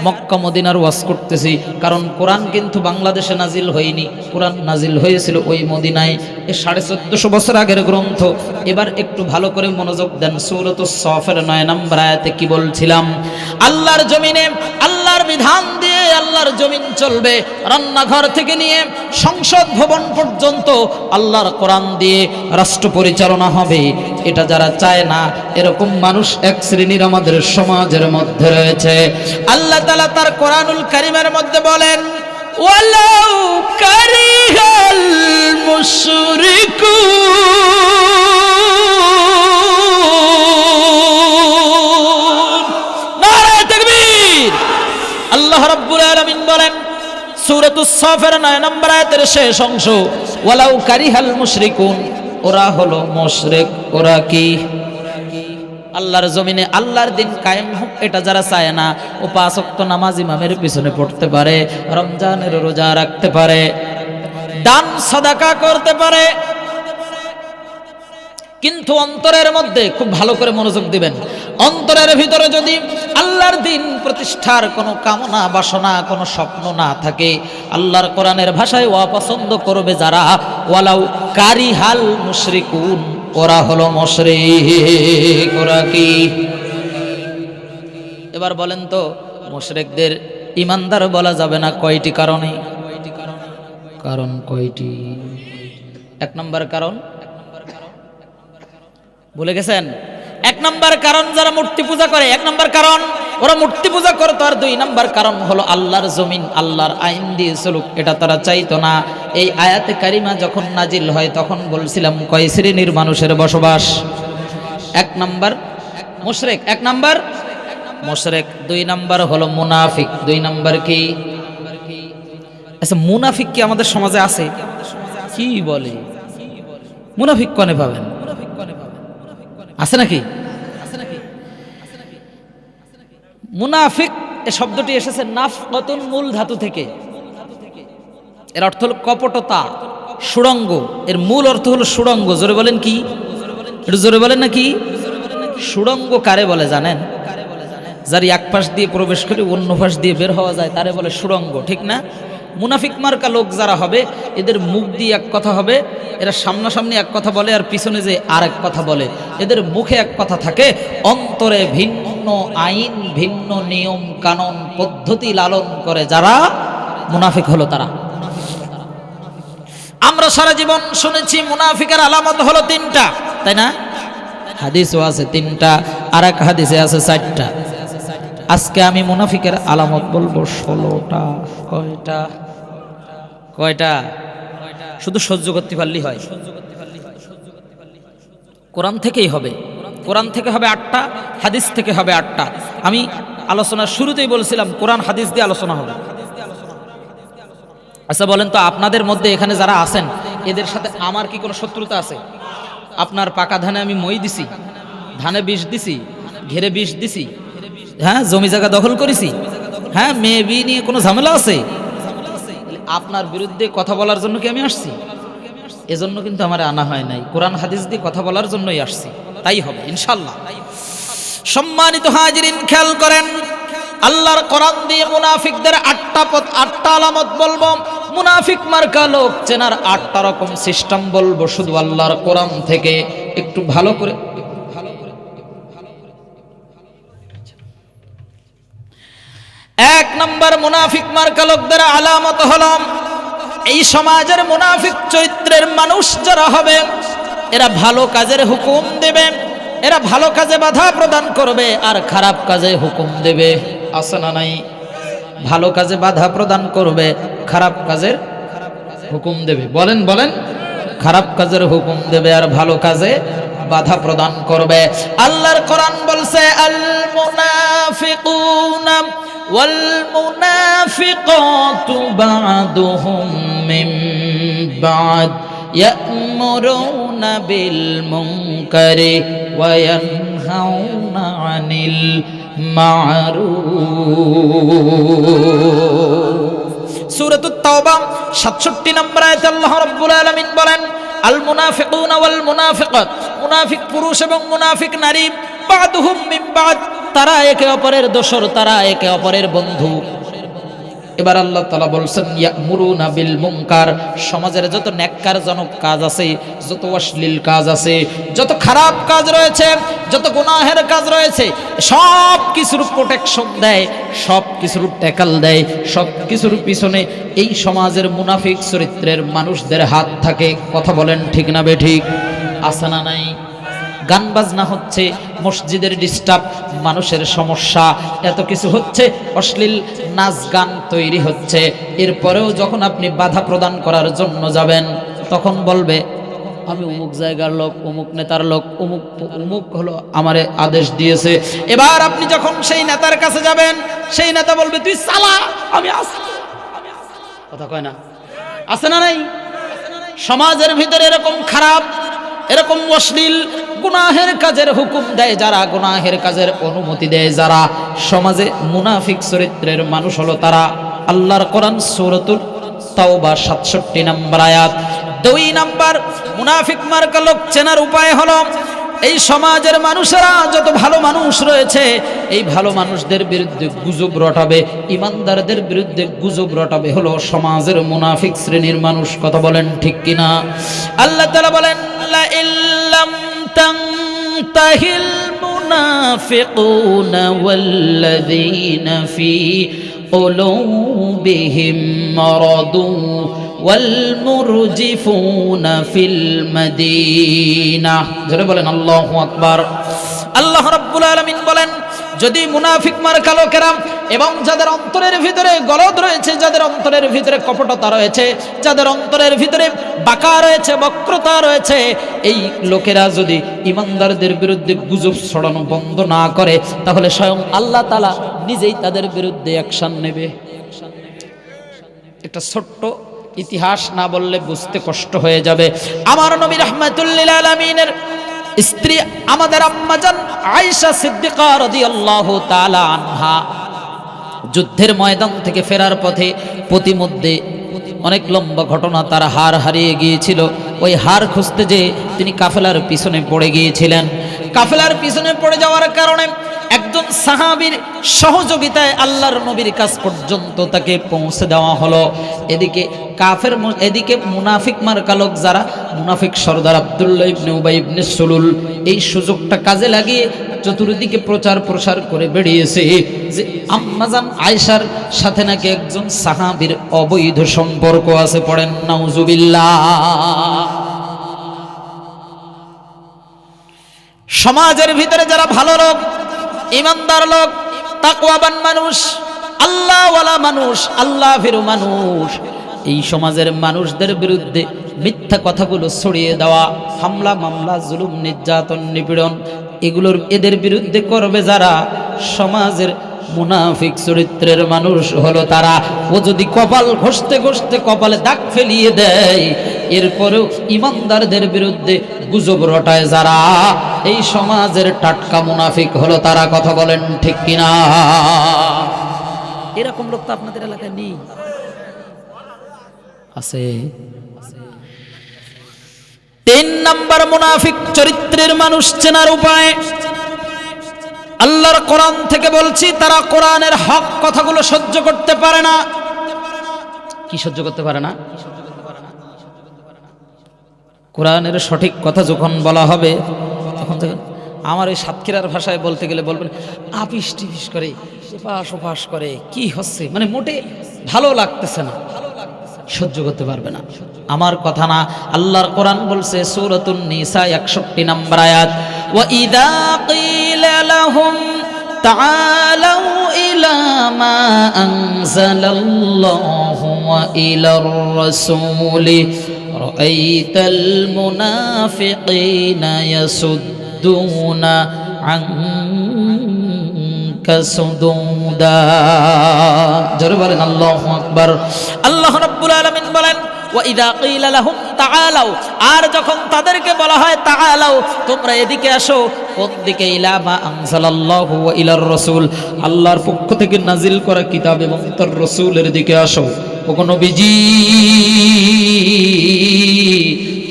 মক্কা মদিনার ওয়াজ করতেছি, কারণ কোরআন কিন্তু বাংলাদেশে নাজিল হয়নি, কোরআন নাজিল হয়েছিল ওই মদিনায়। এ 1450 বছর আগের গ্রন্থ। এবার একটু ভালো করে মনোযোগ দেন, সূরাতুস সাফের 9 নম্বর আয়াতে কি বলছিলাম? আল্লাহর জমিনে আল্লাহর বিধান দিয়ে আল্লাহর জমিন চলবে, রান্নাঘর থেকে নিয়ে সংসদ ভবন পর্যন্ত আল্লাহর কোরআন দিয়ে রাষ্ট্র পরিচালনা হবে। এটা যারা চায় না, এরকম মানুষ এক শ্রেণীর আমাদের সমাজের মধ্যে রয়েছে। আল্লাহ তাআলা তার কোরআনুল কারীমের মধ্যে বলেন, ওয়ালাউ কারিহাল মুশরিকুন। নারে তাকবীর। আল্লাহ রাব্বুল আলামিন বলেন সূরাতুস সাফের 9 নম্বর আয়াতের শেষ অংশ, ওয়ালাউ কারিহাল মুশরিকুন, ওরা হলো মুশরিক। ওরা কি? আল্লাহর জমিনে আল্লাহর দিন কায়েম হোক এটা যারা চায় না, ও 5 ওয়াক্ত নামাজ ইমামের পিছনে পড়তে পারে, রমজানের রোজা রাখতে পারে, দান সাদাকা করতে পারে, কিন্তু অন্তরের মধ্যে খুব ভালো করে মনোযোগ দিবেন, অন্তরের ভিতরে যদি আল্লাহর দিন প্রতিষ্ঠার কোনো কামনা বাসনা কোনো স্বপ্ন না থাকে, আল্লাহর কোরআনের ভাষায় অপছন্দ করবে যারা, ওয়ালাউ কারিহাল মুশরিকুন, ওরা হলো মুশরিক। ওরা কি? এবার বলেন তো, মুশরিকদের ইমানদার বলা যাবে না কয়টি কারণে? কারণ কয়টি? 1 নম্বর কারণ ভুলে গেছেন? 1 নম্বর কারণ যারা মূর্তি পূজা করে, 1 নম্বর কারণ ওরা মূর্তি পূজা করতো, আর 2 নম্বর কারণ হলো আল্লাহর জমিন আল্লাহর আইন দিয়ে চলুক, এটা তারা চাইতো না। এই আয়াতে কারিমা যখন নাজিল হয় তখন বলছিলাম কয় শ্রেণীর মানুষের বসবাস? 1 নম্বর মুশরিক, 1 নম্বর মুশরিক, 2 নম্বর হলো মুনাফিক। 2 নম্বর কি? আচ্ছা, মুনাফিক কি আমাদের সমাজে আছে? কি বলে মুনাফিক কনে পাবেন? আছে নাকি? মুনাফিক এই শব্দটি এসেছে নাফকাতুন, মূল ধাতু থেকে। এর অর্থ হলো কপটতা, সুড়ঙ্গ। এর মূল অর্থ হলো সুড়ঙ্গ। জোরে বলেন কি? একটু জোরে বলেন না কি? সুড়ঙ্গ কারে বলে জানেন? যার এক পাশ দিয়ে প্রবেশ করে অন্য পাশ দিয়ে বের হওয়া যায় তারে বলে সুড়ঙ্গ, ঠিক না? মুনাফিক মার্কা লোক যারা হবে, এদের মুখ দিয়ে এক কথা হবে, এরা সামনাসামনি এক কথা বলে আর পিছনে যে আর এক কথা বলে। এদের মুখে এক কথা থাকে, অন্তরে ভিন্ন আইন ভিন্ন নিয়ম কানুন পদ্ধতি লালন করে যারা, মুনাফিক হলো তারা। আমরা সারা জীবন শুনেছি মুনাফিকের আলামত হলো 3টা, তাই না? হাদিসও আছে 3টা, আর এক হাদিসে আছে 4টা। আজকে আমি মুনাফিকের আলামত বলবো 16টা। কয়টা? কয়টা? শুধু সহ্য করতে পারলেই হয়। কোরআন থেকেই হবে, কোরআন থেকে হবে 8টা, হাদিস থেকে হবে 8টা। আমি আলোচনার শুরুতেই বলছিলাম কোরআন হাদিস দিয়ে আলোচনা হবে। আচ্ছা বলেন তো, আপনাদের মধ্যে এখানে যারা আছেন এদের সাথে আমার কি কোনো শত্রুতা আছে? আপনার পাকা ধানে আমি মই দিছি, ধানে বিষ দিছি, ঘেরে বিষ দিছি, হ্যাঁ, জমি জায়গা দখল করেছি, হ্যাঁ, মেয়ে বিয়ে নিয়ে কোনো ঝামেলা আছে? আপনার বিরুদ্ধে কথা বলার জন্য কি আমি আসছি? এজন্য কিন্তু আমার আনা হয় নাই, কোরআন হাদিস দিয়ে কথা বলার জন্যই আসছি। তাই হবে ইনশাআল্লাহ। সম্মানিত হাজিরিন, খেয়াল করেন, আল্লাহর কোরআন দিয়ে মুনাফিকদের 8টা আলামত বলবো। মুনাফিক মার্কা লোক চেনার 8টা রকম সিস্টেম বলবো শুধু আল্লাহর কোরআন থেকে। একটু ভালো করে 1 নম্বর মুনাফিক মার্কা লোকদের আলামত হলো, এই সমাজের মুনাফিক চরিত্রের মানুষ যারা হবে এরা ভালো কাজের হুকুম দেবে, এরা ভালো কাজে বাধা প্রদান করবে আর খারাপ কাজে হুকুম দেবে। আছে না নাই? ভালো কাজে বাধা প্রদান করবে, খারাপ কাজের হুকুম দেবে। বলেন বলেন, খারাপ কাজের হুকুম দেবে আর ভালো কাজে বাধা প্রদান করবে। আল্লাহর কোরআন বলছে, আল মুনাফিকুনা ওয়াল মুনাফিকাতু বা'দুহুম মিন বা'দ ইয়া'মুরুনা বিল মুনকারি ওয়া ইয়ানহাউনা আনিল মা'রুফ। সূরাতুত তাওবা 67 নম্বর আয়াতে আল্লাহ রাব্বুল আলামিন বলেন, আল মুনাফিকুনা ওয়াল মুনাফিকাত, মুনাফিক পুরুষ এবং মুনাফিক নারী, বা'দুহুম মিন বা'দ, তারা একে অপরের দোসর, তারা একে অপরের বন্ধু। এবার আল্লাহ তাআলা বলছেন, ইয়া'মুরুনা বিল মুনকার, সমাজের যত নেককারজনক কাজ আছে, যত অশ্লীল কাজ আছে, যত খারাপ কাজ রয়েছে, যত গুনাহের কাজ রয়েছে, সব কিছুর প্রোটেকশন দেয়, সব কিছুর ট্যাকল দেয়, সব কিছুর পিছনে এই সমাজের মুনাফিক চরিত্রের মানুষদের হাত থাকে। কথা বলেন ঠিক না বেঠিক? আছে না নাই? গান বাজনা হচ্ছে, মসজিদের ডিস্টার্ব, মানুষের সমস্যা, এত কিছু হচ্ছে, অশ্লীল নাচ গান তৈরি হচ্ছে। এরপরেও যখন আপনি বাধা প্রদান করার জন্য যাবেন তখন বলবে, আমি অমুক জায়গার লোক, অমুক নেতার লোক, অমুক অমুক হলো আমারে আদেশ দিয়েছে। এবার আপনি যখন সেই নেতার কাছে যাবেন, সেই নেতা বলবে, তুই চালা, আমি আসছি। কথা কয় না? আছে না নাই? সমাজের ভিতরে এরকম খারাপ, এরকম অশ্লীল গুনাহের কাজের হুকুম দেয় যারা, গুনাহের কাজের অনুমতি দেয় যারা, সমাজে মুনাফিক চরিত্রের মানুষ হলো তারা। আল্লাহর কোরআন সূরাতুল তাওবা 67 নম্বর আয়াত। 2 নাম্বার মুনাফিক মার্কা লোক চেনার উপায় হলো এই সমাজের মানুষেরা যত ভালো মানুষ রয়েছে এই ভালো মানুষদের বিরুদ্ধে গুজব রটাবে, ইমানদারদের বিরুদ্ধে গুজব রটাবে হলো সমাজের মুনাফিক শ্রেণীর মানুষ। কথা বলেন ঠিক কিনা? আল্লাহ তাআলা বলেন লা ইল্লাম তানতাহিল মুনাফিকুনা ওয়াল্লাযীনা ফি কুলুবিহিম মারাদুন والمرجفون في المدينة জোরে বলেন আল্লাহু আকবার। আল্লাহ রাব্বুল আলামিন বলেন যদি মুনাফিক মার্কা লোকেরা এবং যাদের অন্তরের ভিতরে গলদ রয়েছে, যাদের অন্তরের ভিতরে কপটতা রয়েছে, যাদের অন্তরের ভিতরে বাঁকা রয়েছে, বক্রতা রয়েছে, এই লোকেরা যদি ইমানদারদের বিরুদ্ধে গুজব ছড়ানো বন্ধ না করে তাহলে স্বয়ং আল্লাহ তাআলা নিজেই তাদের বিরুদ্ধে অ্যাকশন নেবে। একটা ছোট্ট ইতিহাস না বললে বুঝতে কষ্ট হয়ে যাবে। আমার নবী রাহমাতুল লিল আলামিনের স্ত্রী আমাদের আম্মাজান আয়েশা সিদ্দিকা রাদিয়াল্লাহু তাআলা আনহা যুদ্ধের ময়দান থেকে ফেরার পথে প্রতিমধ্যে অনেক লম্বা ঘটনা, তার হার হারিয়ে গিয়েছিল। ওই হার খুঁজতে যে তিনি কাফেলার পিছনে পড়ে গিয়েছিলেন। কাফেলার পিছনে পড়ে যাওয়ার কারণে একজন সাহাবীর সহযোগিতায় আল্লাহর নবীর কাছ পর্যন্ত তাকে পৌঁছে দেওয়া হলো। এদিকে মুনাফিক মার্কা লোক যারা, মুনাফিক সর্দার আব্দুল্লাহ ইবনে উবাই ইবনে সুলুল এই সুযোগটা কাজে লাগিয়ে চতুর্দিকে প্রচার প্রসার করে বেরিয়েছে যে আম্মাজান আয়েশার সাথে নাকি একজন সাহাবীর অবৈধ সম্পর্ক আছে। পড়েন নাউজুবিল্লাহ। সমাজের ভিতরে যারা ভালো লোক, ইমানদার লোক, তাকওয়াবান মানুষ, আল্লাহওয়ালা মানুষ, আল্লাহ ভীরু মানুষ, এই সমাজের মানুষদের বিরুদ্ধে মিথ্যা কথাগুলো ছড়িয়ে দেওয়া, হামলা মামলা, জুলুম নির্যাতন নিপীড়ন এদের বিরুদ্ধে করবে যারা, সমাজের মুনাফিক চরিত্রের মানুষ হলো তারা। ও যদি কপাল ঘষতে ঘষতে কপালে দাগ ফেলিয়ে দেয়, এরপরেও ইমানদারদের বিরুদ্ধে গুজব রটায় যারা, এই সমাজের টাটকা মুনাফিক হলো তারা। কথা বলেন ঠিক কিনা? এরকম লোক তো আপনাদের এলাকায় নেই? আছে। 3 নাম্বার মুনাফিক চরিত্রের মানুষ চেনার উপায় আল্লাহর কোরআন থেকে বলছি, তারা কোরআনের হক কথাগুলো সহ্য করতে পারে না। কি সহ্য করতে পারে না? কোরআনের সঠিক কথা যখন বলা হবে তখন আমার এই সাতক্ষীরার ভাষায় বলতে গেলে বলবেন আপিস টিপিস করে, এপাশ ওপাশ করে, কি হচ্ছে, মানে মোটে ভালো লাগতেছে না, সহ্য করতে পারবে না। আমার কথা না, আল্লাহর কোরআন বলছে সূরাতুন নিসা 61 নম্বর আয়াত, ওয়া ইযা ক্বিলা লাহুম তাআলাউ ইলা মা আনজালাল্লাহু ওয়া ইলার রাসূলি রাআইতাল মুনাফিকিনা ইয়াসুদ্দুনা আনকা সুদুদা। জোরে বলেন আল্লাহু আকবার। আল্লাহ রাব্বুল আলামিন বলেন ওয়া ইযা ক্বিলা লাহুম তাআলাউ, আর যখন তাদেরকে বলা হয় তাআলাউ, তোমরা এদিকে আসো, কোন দিকে? ইলা মা আনজালাল্লাহু ওয়া ইলার রাসূল, আল্লাহর পক্ষ থেকে নাজিল করা কিতাব এবং তার রাসূলের দিকে আসো। ও নবীজি,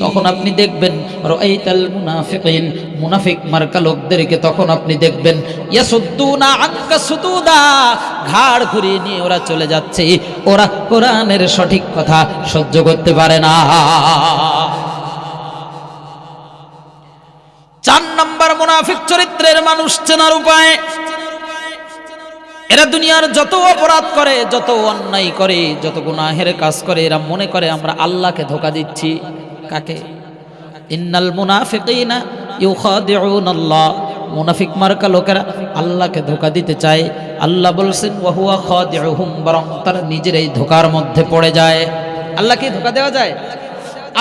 তখন আপনি দেখবেন রাআইতাল মুনাফিকিন, মুনাফিক মার্কা লোকদেরকে তখন আপনি দেখবেন ইয়াসুদ্দুনা আনকা সুদুদা, ঘাড় ঘুরিয়ে নিয়ে ওরা চলে যাচ্ছে, ওরা কোরআনের সঠিক কথা সহ্য করতে পারে না। 4 নম্বর মুনাফিক চরিত্রের মানুষ চেনার উপায়, এরা দুনিয়ার যত অপরাধ করে, যত অন্যায় করে, যত গুনাহের কাজ করে, এরা মনে করে আমরা আল্লাহকে ধোঁকা দিচ্ছি। কাকে? ইন্নাল মুনাফিকিনা ইউখাদিউনাল্লাহ, মুনাফিক মার্কা লোকেরা আল্লাহকে ধোঁকা দিতে চায়। আল্লাহ বলছেন ওয়া হুয়া খাদিউহুম, বরং তারা নিজেরাই ধোঁকার মধ্যে পড়ে যায়। আল্লাহকে ধোঁকা দেওয়া যায়?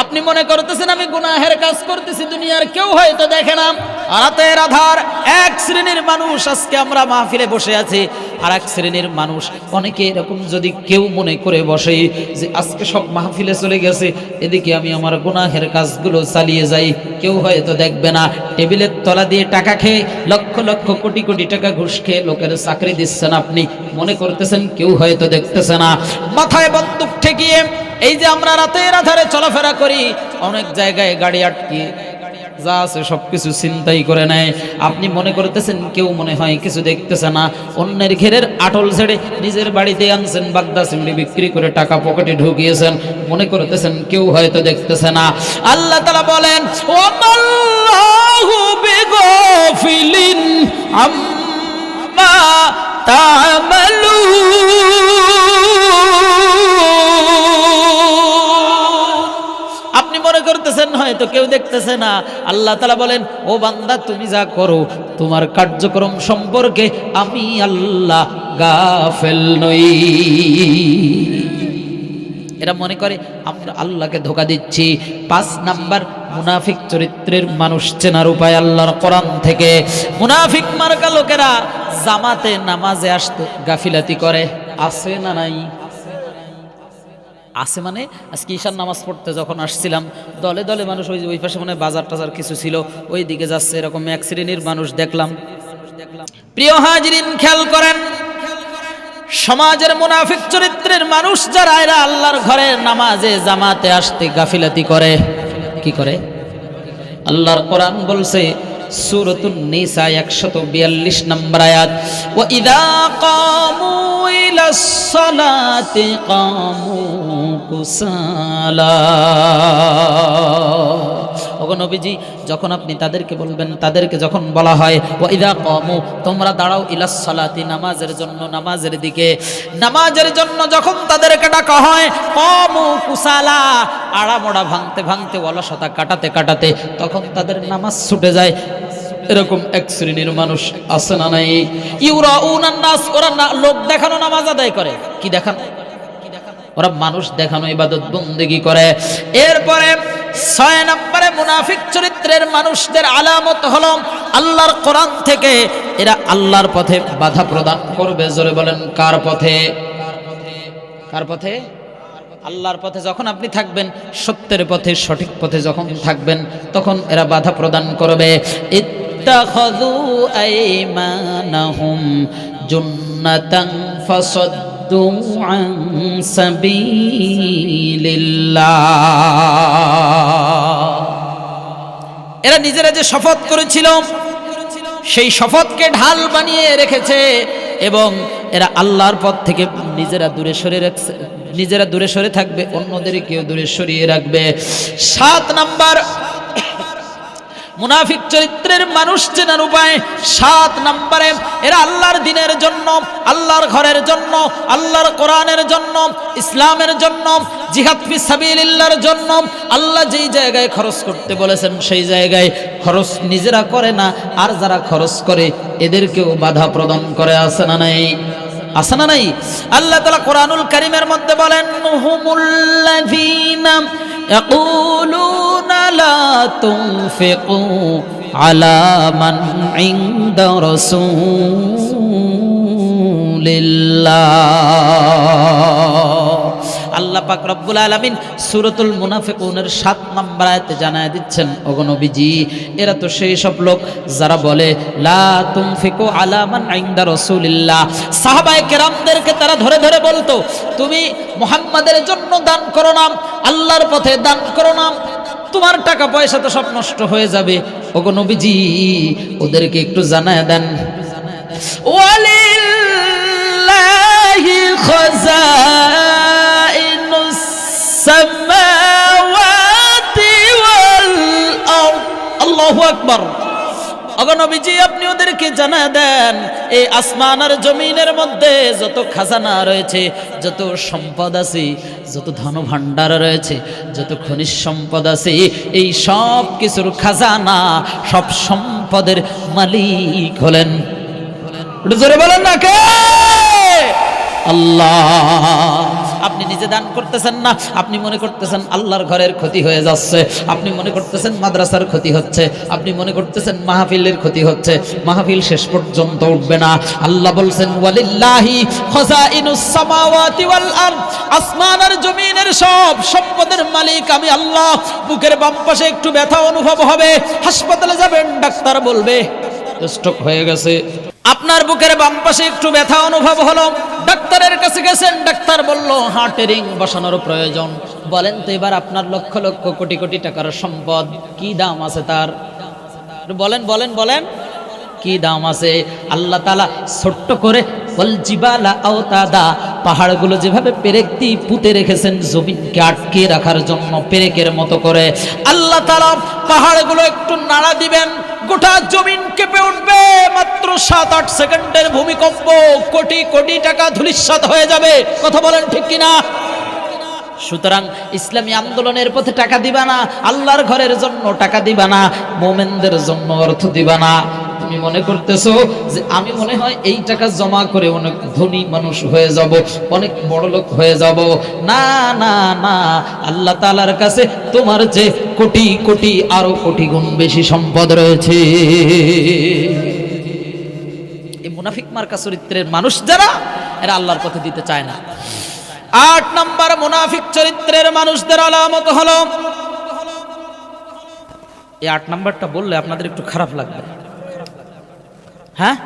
আপনি মনে করতেছেন আমি গুনাহের কাজ করতেছি, দুনিয়ার কেউ হয়তো দেখে না, রাতের আধার এক শ্রেণীর মানুষ আজকে আমরা মাহফিলে বসে আছি, আর এক শ্রেণীর মানুষ অনেকে এরকম যদি কেউ মনে করে বসে যে আজকে সব মাহফিলে চলে গেছে, এদিকে আমি আমার গুনাহের কাজগুলো চালিয়ে যাই, কেউ হয়তো দেখবে না। টেবিলের তলা দিয়ে টাকা খেয়ে লক্ষ লক্ষ কোটি কোটি টাকা ঘুষ খেয়ে লোকের চাকরি দিচ্ছেন, আপনি মনে করতেছেন কেউ হয়তো দেখতেছে না। মাথায় বন্দুক ঠেকিয়ে এই যে আমরা রাতের আধারে চলাফেরা করি, অনেক জায়গায় গাড়ি আটকিয়ে যা আছে সবকিছু ছিনতাই করে নেয়, আপনি মনে করতেছেন কেউ মনে হয় কিছু দেখতেছে না। অন্যের ঘেরের আটল ছেড়ে নিজের বাড়িতে আনছেন, বাগদা চিংড়ি বিক্রি করে টাকা পকেটে ঢুকিয়েছেন, মনে করতেছেন কেউ হয়তো দেখতেছে না। আল্লাহ তাআলা বলেন, ওয়াল্লাহু বিগাফিলিন আম্মা তা'মালুন। আপনি মনে করতেছেন হয়তো কেউ দেখতেছে না। আল্লাহ তাআলা বলেন, ও বান্দা তুমি যা করো তোমার কার্যক্রম সম্পর্কে আমি আল্লাহ গাফেল নই। এরা মনে করে আমরা আল্লাহকে ধোঁকা দিচ্ছি। 5 নাম্বার মুনাফিক চরিত্রের মানুষ চেনার উপায় আল্লাহর কোরআন থেকে। মুনাফিক মার্কা লোকেরা জামাতে নামাজে আসতে গাফিলাতি করে, আছে না নাই? আছে মানে আজকে ঈশার নামাজ পড়তে যখন আসছিলাম, দলে দলে মানুষ ওই পাশে মনে বাজার টাজার কিছু ছিল, ওই দিকে যাচ্ছে, এরকম এক শ্রেণীর মানুষ দেখলাম। প্রিয় হাজিরিন, খেয়াল করেন, সমাজের মুনাফিক চরিত্রের মানুষ যারা, এরা আল্লাহর ঘরে নামাজে জামাতে আসতে গাফিলাতি করে। কি করে? আল্লাহর কোরআন বলছে সূরাতুন নিসা 142 নম্বর আয়াত, ওয়া ইযা কামু ইলাস সালাতি কামু কুসালা। ওগো নবীজি, যখন আপনি তাদেরকে বলবেন, তাদেরকে যখন বলা হয় ওয়া ইযা কামু, তোমরা দাঁড়াও ইলাস সালাতি, নামাজের জন্য, নামাজের দিকে, নামাজের জন্য যখন তাদেরকে ডাকা হয়, কামু কুসালা, আড়ামোড়া ভাঙতে ভাঙতে, অলসতা কাটাতে কাটাতে তখন তাদের নামাজ ছুটে যায়। এরকম এক শ্রেণীর মানুষ আছে না নাই? ইউরাউনান নাস, ওরা লোক দেখানো নামাজ আদায় করে। কি দেখানো? ওরা মানুষ দেখানো ইবাদত বন্দেগী করে। এরপরে 6 নম্বরে মুনাফিক চরিত্রের মানুষদের আলামত হলো আল্লাহর কোরআন থেকে এরা আল্লাহর পথে বাধা প্রদান করবে। জোরে বলেন, কার পথে? কার পথে? আল্লাহর পথে যখন আপনি থাকবেন, সত্যের পথে, সঠিক পথে যখন থাকবেন, তখন এরা বাধা প্রদান করবে। ইত্তাখাযু আইমানাহুম জুন্নাতান ফাসাদ্দু আন সাবিলিল্লাহ। এরা নিজেরা যে শপথ করেছিল সেই শপথকে ঢাল বানিয়ে রেখেছে, এবং এরা আল্লাহর পথ থেকে নিজেরা দূরে সরে রাখছে, নিজেরা দূরে সরে থাকবে, অন্যদেরকেও দূরে সরিয়ে রাখবে। 7 নাম্বার মুনাফিক চরিত্রের মানুষ চেনার উপায়, 7 নম্বরে এরা আল্লাহর দ্বীনের জন্য, আল্লাহর ঘরের জন্য, আল্লাহর কোরআনের জন্য, ইসলামের জন্য, জিহাদ ফি সাবিলিল্লাহর জন্য আল্লাহ যেই জায়গায় খরচ করতে বলেছেন সেই জায়গায় খরচ নিজেরা করে না, আর যারা খরচ করে এদেরকেও বাধা প্রদান করে। আছে না নাই? আছে না নাই? আল্লাহ তাআলা কোরআনুল কারীমের মধ্যে বলেন, হুমুল্লাযীনা ইয়াকুলুনা লা তুনফিকু আলা মান ইনদা রাসূলিল্লাহ। আল্লাহ পাক রব্বুল আলামিন সূরাতুল মুনাফিকুনের 7 নম্বর আয়াতে জানায় দিচ্ছেন, ওগো নবীজি, এরা তো সেই সব লোক যারা বলে লা তুনফিকু আলা মান ইনদা রাসূলিল্লাহ। সাহাবায়ে কেরামদেরকে তারা ধরে ধরে বলতো, তুমি মুহাম্মাদের জন্য দান করো না, আল্লাহর পথে দান করো না, তোমার টাকা পয়সা তো সব নষ্ট হয়ে যাবে। ওগো নবীজি, ওদেরকে একটু জানায় দেন, ওয়ালিল্লাহি খাযাইনুস সামাওয়াতি ওয়াল আরদ। আল্লাহু আকবার। ওগো নবীজি, আপনি ওদেরকে জানায় দেন, এই আসমান আর জমিনের মধ্যে যত খাজানা রয়েছে, যত সম্পদ আছে, যত ধন ভাণ্ডার রয়েছে, যত খনিজ সম্পদ আছে, এই সব কিছুর খাজানা, সব সম্পদের মালিক হলেন, জোরে বলেন না কে? আল্লাহ। আপনি নিজে দান করতেছেন না, আপনি মনে করতেছেন আল্লাহর ঘরের ক্ষতি হয়ে যাচ্ছে, আপনি মনে করতেছেন মাদ্রাসার ক্ষতি হচ্ছে, আপনি মনে করতেছেন মাহফিলের ক্ষতি হচ্ছে। মাহফিল শেষ পর্যন্ত উঠবে না। আল্লাহ বলছেন ওয়ালিল্লাহি খাযাইনুস সামাওয়াতি ওয়াল আরদ, আসমান আর জমিনের সব সম্পদের মালিক আমি আল্লাহ। বুকের বাম পাশে একটু ব্যথা অনুভব হবে, হাসপাতালে যাবেন, ডাক্তার বলবে স্ট্রোক হয়ে গেছে। আপনার বুকের বাম পাশে একটু ব্যথা অনুভব হলো, ডাক্তারের কাছে গেছেন, ডাক্তার বলল হার্টে রিং বসানোর প্রয়োজন। বলেন তো এবার আপনার লক্ষ লক্ষ কোটি কোটি টাকার সম্পদ কি দাম আছে তার? বলেন বলেন বলেন, কি দাম আছে? আল্লাহ তাআলা ছোট্ট করে ওয়াল জিবালা আওতাদা, পাহাড়গুলো যেভাবে পেরেক দিয়ে পুঁতে রেখেছেন জমিনকে আটকে রাখার জন্য, পেরেকের মতো করে আল্লাহ তাআলা পাহাড়গুলো একটু নাড়া দিবেন, গোটা জমিন কেঁপে উঠবে। মাত্র 7-8 সেকেন্ডের ভূমিকম্প, কোটি কোটি টাকা ধূলিসাৎ হয়ে যাবে। কথা বলেন ঠিক কিনা? সুতরাং ইসলামী আন্দোলনের পথে টাকা দিবা না, আল্লাহর ঘরের জন্য টাকা দিবা না, মোমেনদের জন্য অর্থ দিবা না। তুমি মনে করতেছো যে আমি মনে হয় এই টাকা জমা করে অনেক ধনী মানুষ হয়ে যাব, অনেক বড় লোক হয়ে যাব। না না না, আল্লাহ তাআলার কাছে তোমার যে কোটি কোটি আরো কোটি গুণ বেশি সম্পদ রয়েছে। এই মুনাফিক মার্কা চরিত্রের মানুষ যারা, এরা আল্লাহর পথে দিতে চায় না। 8 নম্বর মুনাফিক চরিত্রের মানুষদের আলামত হলো, এই 8 নম্বরটা বললে আপনাদের একটু খারাপ লাগবে। হ্যাঁ,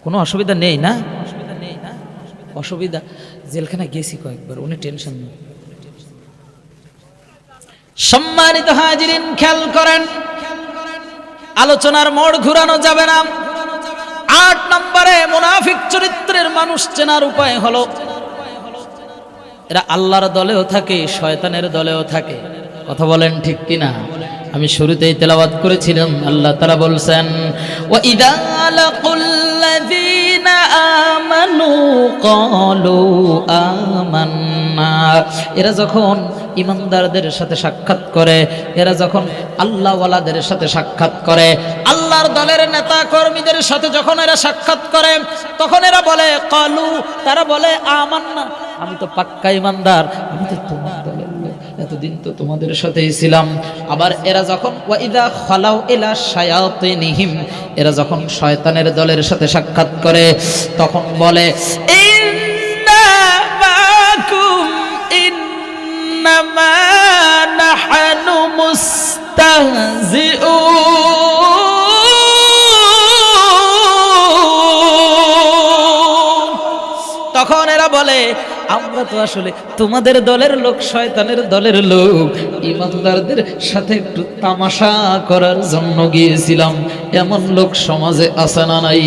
কোনো অসুবিধা নেই না? অসুবিধা, জেলখানায় গেছি কয়েকবার, উনি টেনশন নেই। সম্মানিত হাজিরিন, খেয়াল করেন, আলোচনার মোড় ঘুরানো যাবে না। 8 নম্বরে মুনাফিক চরিত্রের মানুষ চেনার উপায় হলো, এরা আল্লাহর দলেও থাকে, শয়তানের দলেও থাকে। কথা বলেন ঠিক কিনা? আমি শুরুতেই তেলাওয়াত করেছিলাম, আল্লাহ তাআলা বলছেন ওয়া ইযা লাকুল্লাযীনা আমানু ক্বালু আমান্না, এরা যখন ইমানদারদের সাথে সাক্ষাৎ করে, এরা যখন আল্লাহওয়ালাদের সাথে সাক্ষাৎ করে, আল্লাহর দলের নেতা কর্মীদের সাথে যখন এরা সাক্ষাৎ করে, তখন এরা বলে ক্বালু, তারা বলে আমান্না, আমি তো পাক্কা ইমানদার, আমি তো তোমার দলের লোক, এতদিন তো তোমাদের সাথেই ছিলাম। আবার এরা যখন ওয়া ইযা খালাউ ইলা শায়াতিনহিম, এরা যখন শয়তানের দলের সাথে সাক্ষাৎ করে, তখন বলে ইন্না মাকুম ইন্নামা নাহনু মুস্তাহজিউন। তখন এরা বলে আমরা তো আসলে তোমাদের দলের লোক, শয়তানের দলের লোক, ইমানদারদের সাথে একটু তামাশা করার জন্য গিয়েছিলাম। এমন লোক সমাজে আছে না নাই?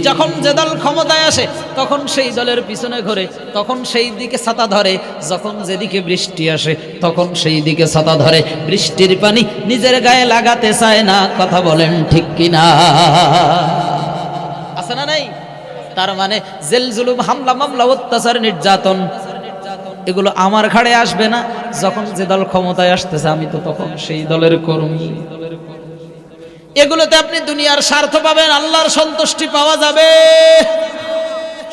যখন যে দল ক্ষমতায় আসে তখন সেই দলের পিছনে ঘোরে, তখন সেই দিকে ছাতা ধরে, যখন যেদিকে বৃষ্টি আসে তখন সেই দিকে ছাতা ধরে, বৃষ্টির পানি নিজের গায়ে লাগাতে চায় না। কথা বলেন ঠিক কিনা? আছে না নাই? তার মানে জেল জুলুম, হামলা মামলা, অত্যাচার, নির্যাতন, এগুলো আমার ঘাড়ে আসবে না। যখন যে দল ক্ষমতায় আসতেছে আমি তো তখন সেই দলের কর্মী। এগুলোতে আপনি দুনিয়ার স্বার্থ পাবেন, আল্লাহর সন্তুষ্টি পাওয়া যাবে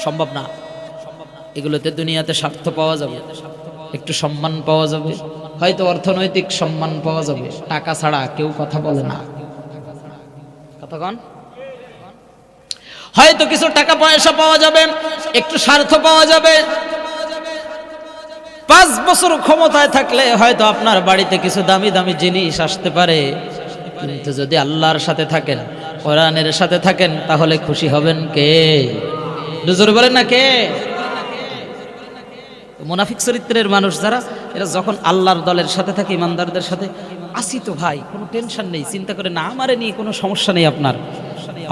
সম্ভব না। এগুলোতে দুনিয়াতে স্বার্থ পাওয়া যাবে, একটু সম্মান পাওয়া যাবে, হয়তো অর্থনৈতিক সম্মান পাওয়া যাবে, টাকা ছাড়া কেউ কথা বলে না। কতক্ষণ হয়তো কিছু টাকা পয়সা পাওয়া যাবে, একটু স্বার্থ পাওয়া যাবে। 5 বছর ক্ষমতায় থাকলে হয়তো আপনার বাড়িতে কিছু দামি দামি জিনিস আসতে পারে, কিন্তু যদি আল্লাহর সাথে থাকেন, কোরআনের সাথে থাকেন, তাহলে খুশি হবেন কে? জোরে বলেন না কে? মুনাফিক চরিত্রের মানুষ যারা, এরা যখন আল্লাহর দলের সাথে থাকে, ইমানদারদের সাথে, আসি তো ভাই, কোনো টেনশন নেই, চিন্তা করে না, আমারে নিয়ে কোনো সমস্যা নেই আপনার।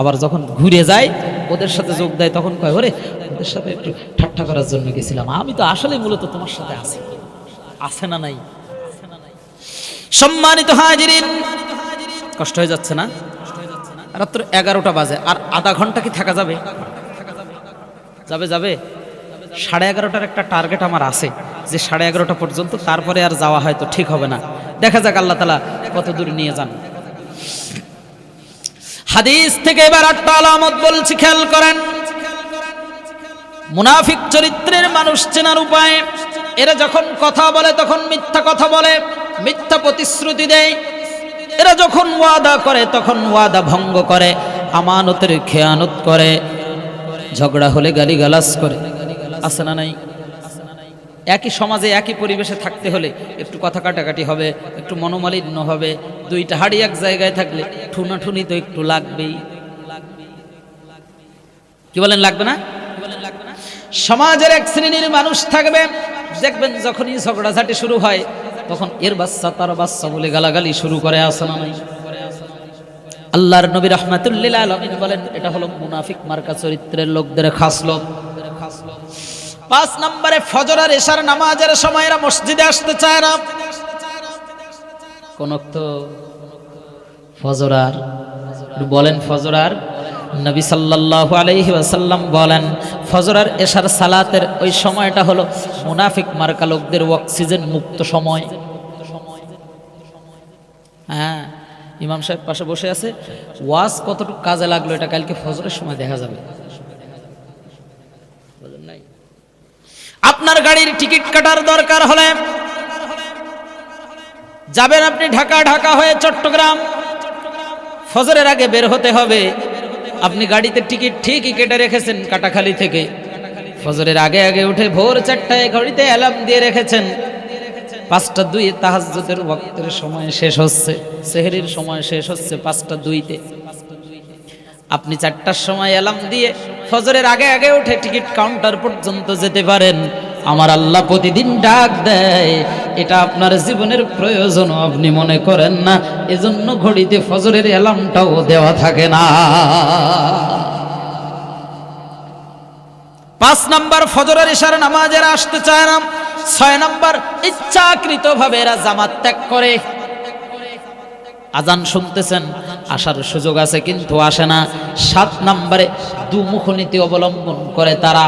আবার যখন ঘুরে যায়, ওদের সাথে যোগ দেয়, তখন কয় ওরে ওদের সাথে একটু ঠাট্টা করার জন্য গেছিলাম, আমি তো আসলে মূলত তোমার সাথে আছি। আছে না নাই? সম্মানিত হাজিরিন, কষ্ট হয়ে যাচ্ছে না? রাত্র 11টা বাজে, আর আধা ঘন্টা কি থাকা যাবে? যাবে যাবে। 11:30টার একটা টার্গেট আমার আছে, যে 11:30টা পর্যন্ত, তারপরে আর যাওয়া হয়তো ঠিক হবে না। দেখা যাক আল্লাহ তাআলা কত দূর নিয়ে যান। হাদিস থেকে এবার 8টা আলামত বলছি, খেয়াল করেন। মুনাফিক চরিত্রের মানুষ চেনার উপায়, এরা যখন কথা বলে তখন মিথ্যা কথা বলে, মিথ্যা প্রতিশ্রুতি দেয়। এরা যখন ওয়াদা করে তখন ওয়াদা ভঙ্গ করে, আমানতের খেয়ানত করে, ঝগড়া হলে গালিগালাজ করে। আছে না নাই? একই সমাজে একই পরিবেশে থাকতে হলে একটু কথা কাটাকাটি হবে, একটু মনোমালিন্য হবে। দুইটা হাড়ি এক জায়গায় থাকলে ঠুনাঠুনি তো একটু লাগবেই। কি বলেন, লাগবে না? সমাজের এক শ্রেণীর মানুষ থাকবে, দেখবেন যখনই ঝগড়াঝাটি শুরু হয় তখন এর বাচ্চা তার বাচ্চা বলে গালাগালি শুরু করে। আসে না নাই? আল্লাহর নবী রাহমাতুল লিল আলামিন বলেন এটা হলো মুনাফিক মার্কা চরিত্রের লোকদের খাসলত। 5 নম্বরে ফজর আর এশার নামাজের সময় এরা মসজিদে আসতে চায় না। কোন তো ফজর আর বলেন, ফজর আর নবী সাল্লাল্লাহু আলাইহি ওয়াসাল্লাম বলেন ফজর আর এশার সালাতের ওই সময়টা হলো মুনাফিক মার্কা লোকদের অক্সিজেন মুক্ত সময়। হ্যাঁ, ইমাম সাহেব পাশে বসে আছে, ওয়াজ কতটুকু কাজে লাগলো এটা কালকে ফজরের সময় দেখা যাবে। আপনার গাড়ির টিকিট কাটার দরকার হলে যাবেন আপনি ঢাকা, ঢাকা হয়ে চট্টগ্রাম, ফজরের আগে বের হতে হবে। আপনি গাড়িতে টিকিট ঠিকই কেটে রেখেছেন কাটাখালী থেকে, ফজরের আগে আগে উঠে ভোর 4টায় ঘড়িতে অ্যালার্ম দিয়ে রেখেছেন। 5টা 2 তাহাজ্জুদের ওয়াক্তের সময় শেষ হচ্ছে, সেহরির সময় শেষ হচ্ছে 5টা 2-তে। আপনি 4টার সময় অ্যালার্ম দিয়ে ফজরের আগে আগে উঠে টিকিট কাউন্টার পর্যন্ত যেতে পারেন। আমার আল্লাহ প্রতিদিন ডাক দেয়, এটা আপনার জীবনের প্রয়োজন আপনি মনে করেন না, এজন্য ঘড়িতে ফজরের অ্যালার্মটাও দেওয়া থাকে না। 5 নম্বর ফজর আর ইশার নামাজেরা আসতে চায় না। 6 নম্বর ইচ্ছাকৃতভাবে এরা জামাত ত্যাগ করে। আজান শুনতেছেন, আসার সুযোগ আছে কিন্তু আসে না। 7 নম্বরে দুমুখনীতি অবলম্বন করে তারা,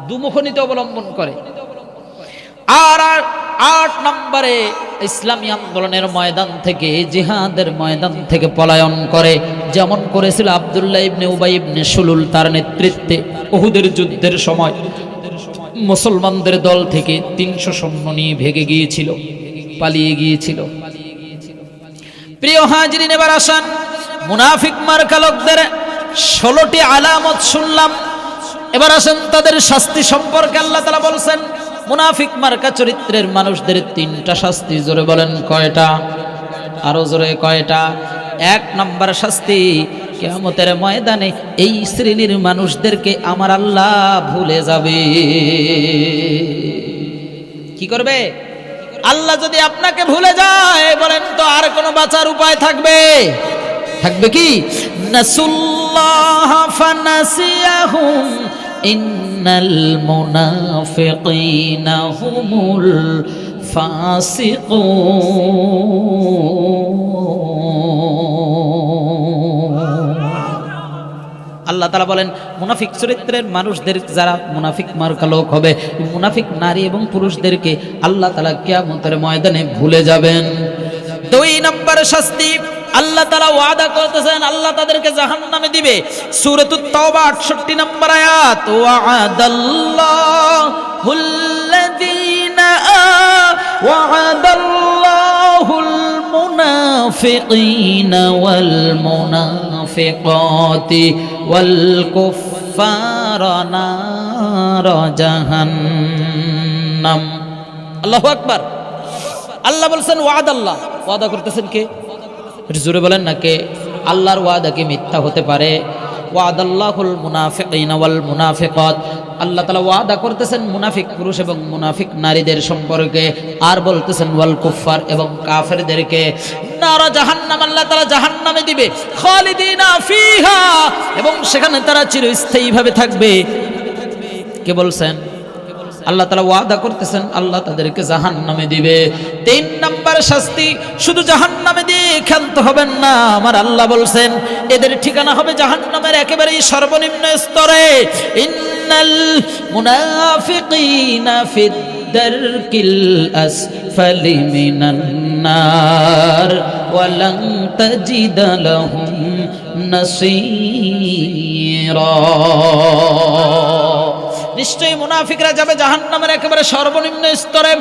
দুমুখনীতি অবলম্বন করে। আর 8 নম্বরে ইসলামী আন্দোলনের ময়দান থেকে, জিহাদের ময়দান থেকে পলায়ন করে, যেমন করেছিল আব্দুল্লাহ ইবনে উবাই ইবনে সুলুল তার নেতৃত্বে উহুদের যুদ্ধের সময় মুসলমানদের দল থেকে 300 সৈন্য নিয়ে ভেগে গিয়েছিল, পালিয়ে গিয়েছিল। প্রিয় হাজিরিন, এবার আসেন মুনাফিক মার্কা লোকদের 16টি আলামত শুনলাম। এবার আসেন তাদের শাস্তি সম্পর্কে। আল্লাহ তাআলা বলছেন মুনাফিক মার্কা চরিত্রের মানুষদের 3টা শাস্তি। জোরে বলেন কয়টা? আরো জোরে কয়টা? 1 নম্বর শাস্তি, কিয়ামতের ময়দানে এই শ্রেণীর মানুষদেরকে আমার আল্লাহ ভুলে যাবে। কি করবে? আল্লাহ যদি আপনাকে ভুলে যায়, বলেন তো আর কোনো বাঁচার উপায় থাকবে? থাকবে কি? নাসুল্লাহ ফানাসিয়াহুম ইন্নাল মুনাফিকিনা হুমুল ফাসিকুন। আল্লাহ তাআলা বলেন মুনাফিক চরিত্রের মানুষদের যারা মুনাফিক মার্কা লোক হবে, মুনাফিক নারী এবং পুরুষদেরকে আল্লাহ তাআলা কিয়ামতের ময়দানে ভুলে যাবেন। 2 নম্বর শাস্তি, আল্লাহ তাআলা ওয়াদা করতেছেন আল্লাহ তাদেরকে জাহান্নামে দিবে। সূরাতুত তাওবা 68 নম্বর আয়াত, ওয়া'দাল্লাহুল মুনাফিকিনা ওয়াল মুনাফিকাতি ওয়াল কুফফারা নার জাহান্নাম। আল্লাহু আকবার। আল্লাহ বলছেন ওয়াদাল্লাহ, ওয়াদা করতেছেন কে? জোরে বলেন না কে? আল্লাহর ওয়াদা কি মিথ্যা হতে পারে? ওয়াদাল্লাহুল মুনাফিকিনা ওয়াল মুনাফিকাত, আল্লাহ তাআলা ওয়াদা করতেছেন মুনাফিক পুরুষ এবং মুনাফিক নারীদের সম্পর্কে, আর বলতেছেন ওয়াল কুফফার এবং কাফেরদেরকে নারা জাহান্নাম, আল্লাহ তাআলা জাহান্নামে দিবে। খালিদিনা ফিহা, এবং সেখানে তারা চিরস্থায়ীভাবে থাকবে। কে বলছেন? আল্লাহ তাআলা ওয়াদা করতেছেন আল্লাহ তাদেরকে জাহান্নামে দিবে। 3 নম্বর শাস্তি, শুধু জাহান্নামে দিয়ে ক্ষান্ত হবেন না, আমার আল্লাহ বলছেন এদের ঠিকানা হবে জাহান্নামের একেবারেই সর্বনিম্ন স্তরে। ইন্নাল মুনাফিকিনা ফিদ দারকিল আসফালি মিনান নার ওয়া লান তাজিদা লাহুম নাসীরা। নিশ্চয়ই মুনাফিকরা যাবে জাহান্নামের একেবারে সর্বনিম্ন স্তরে।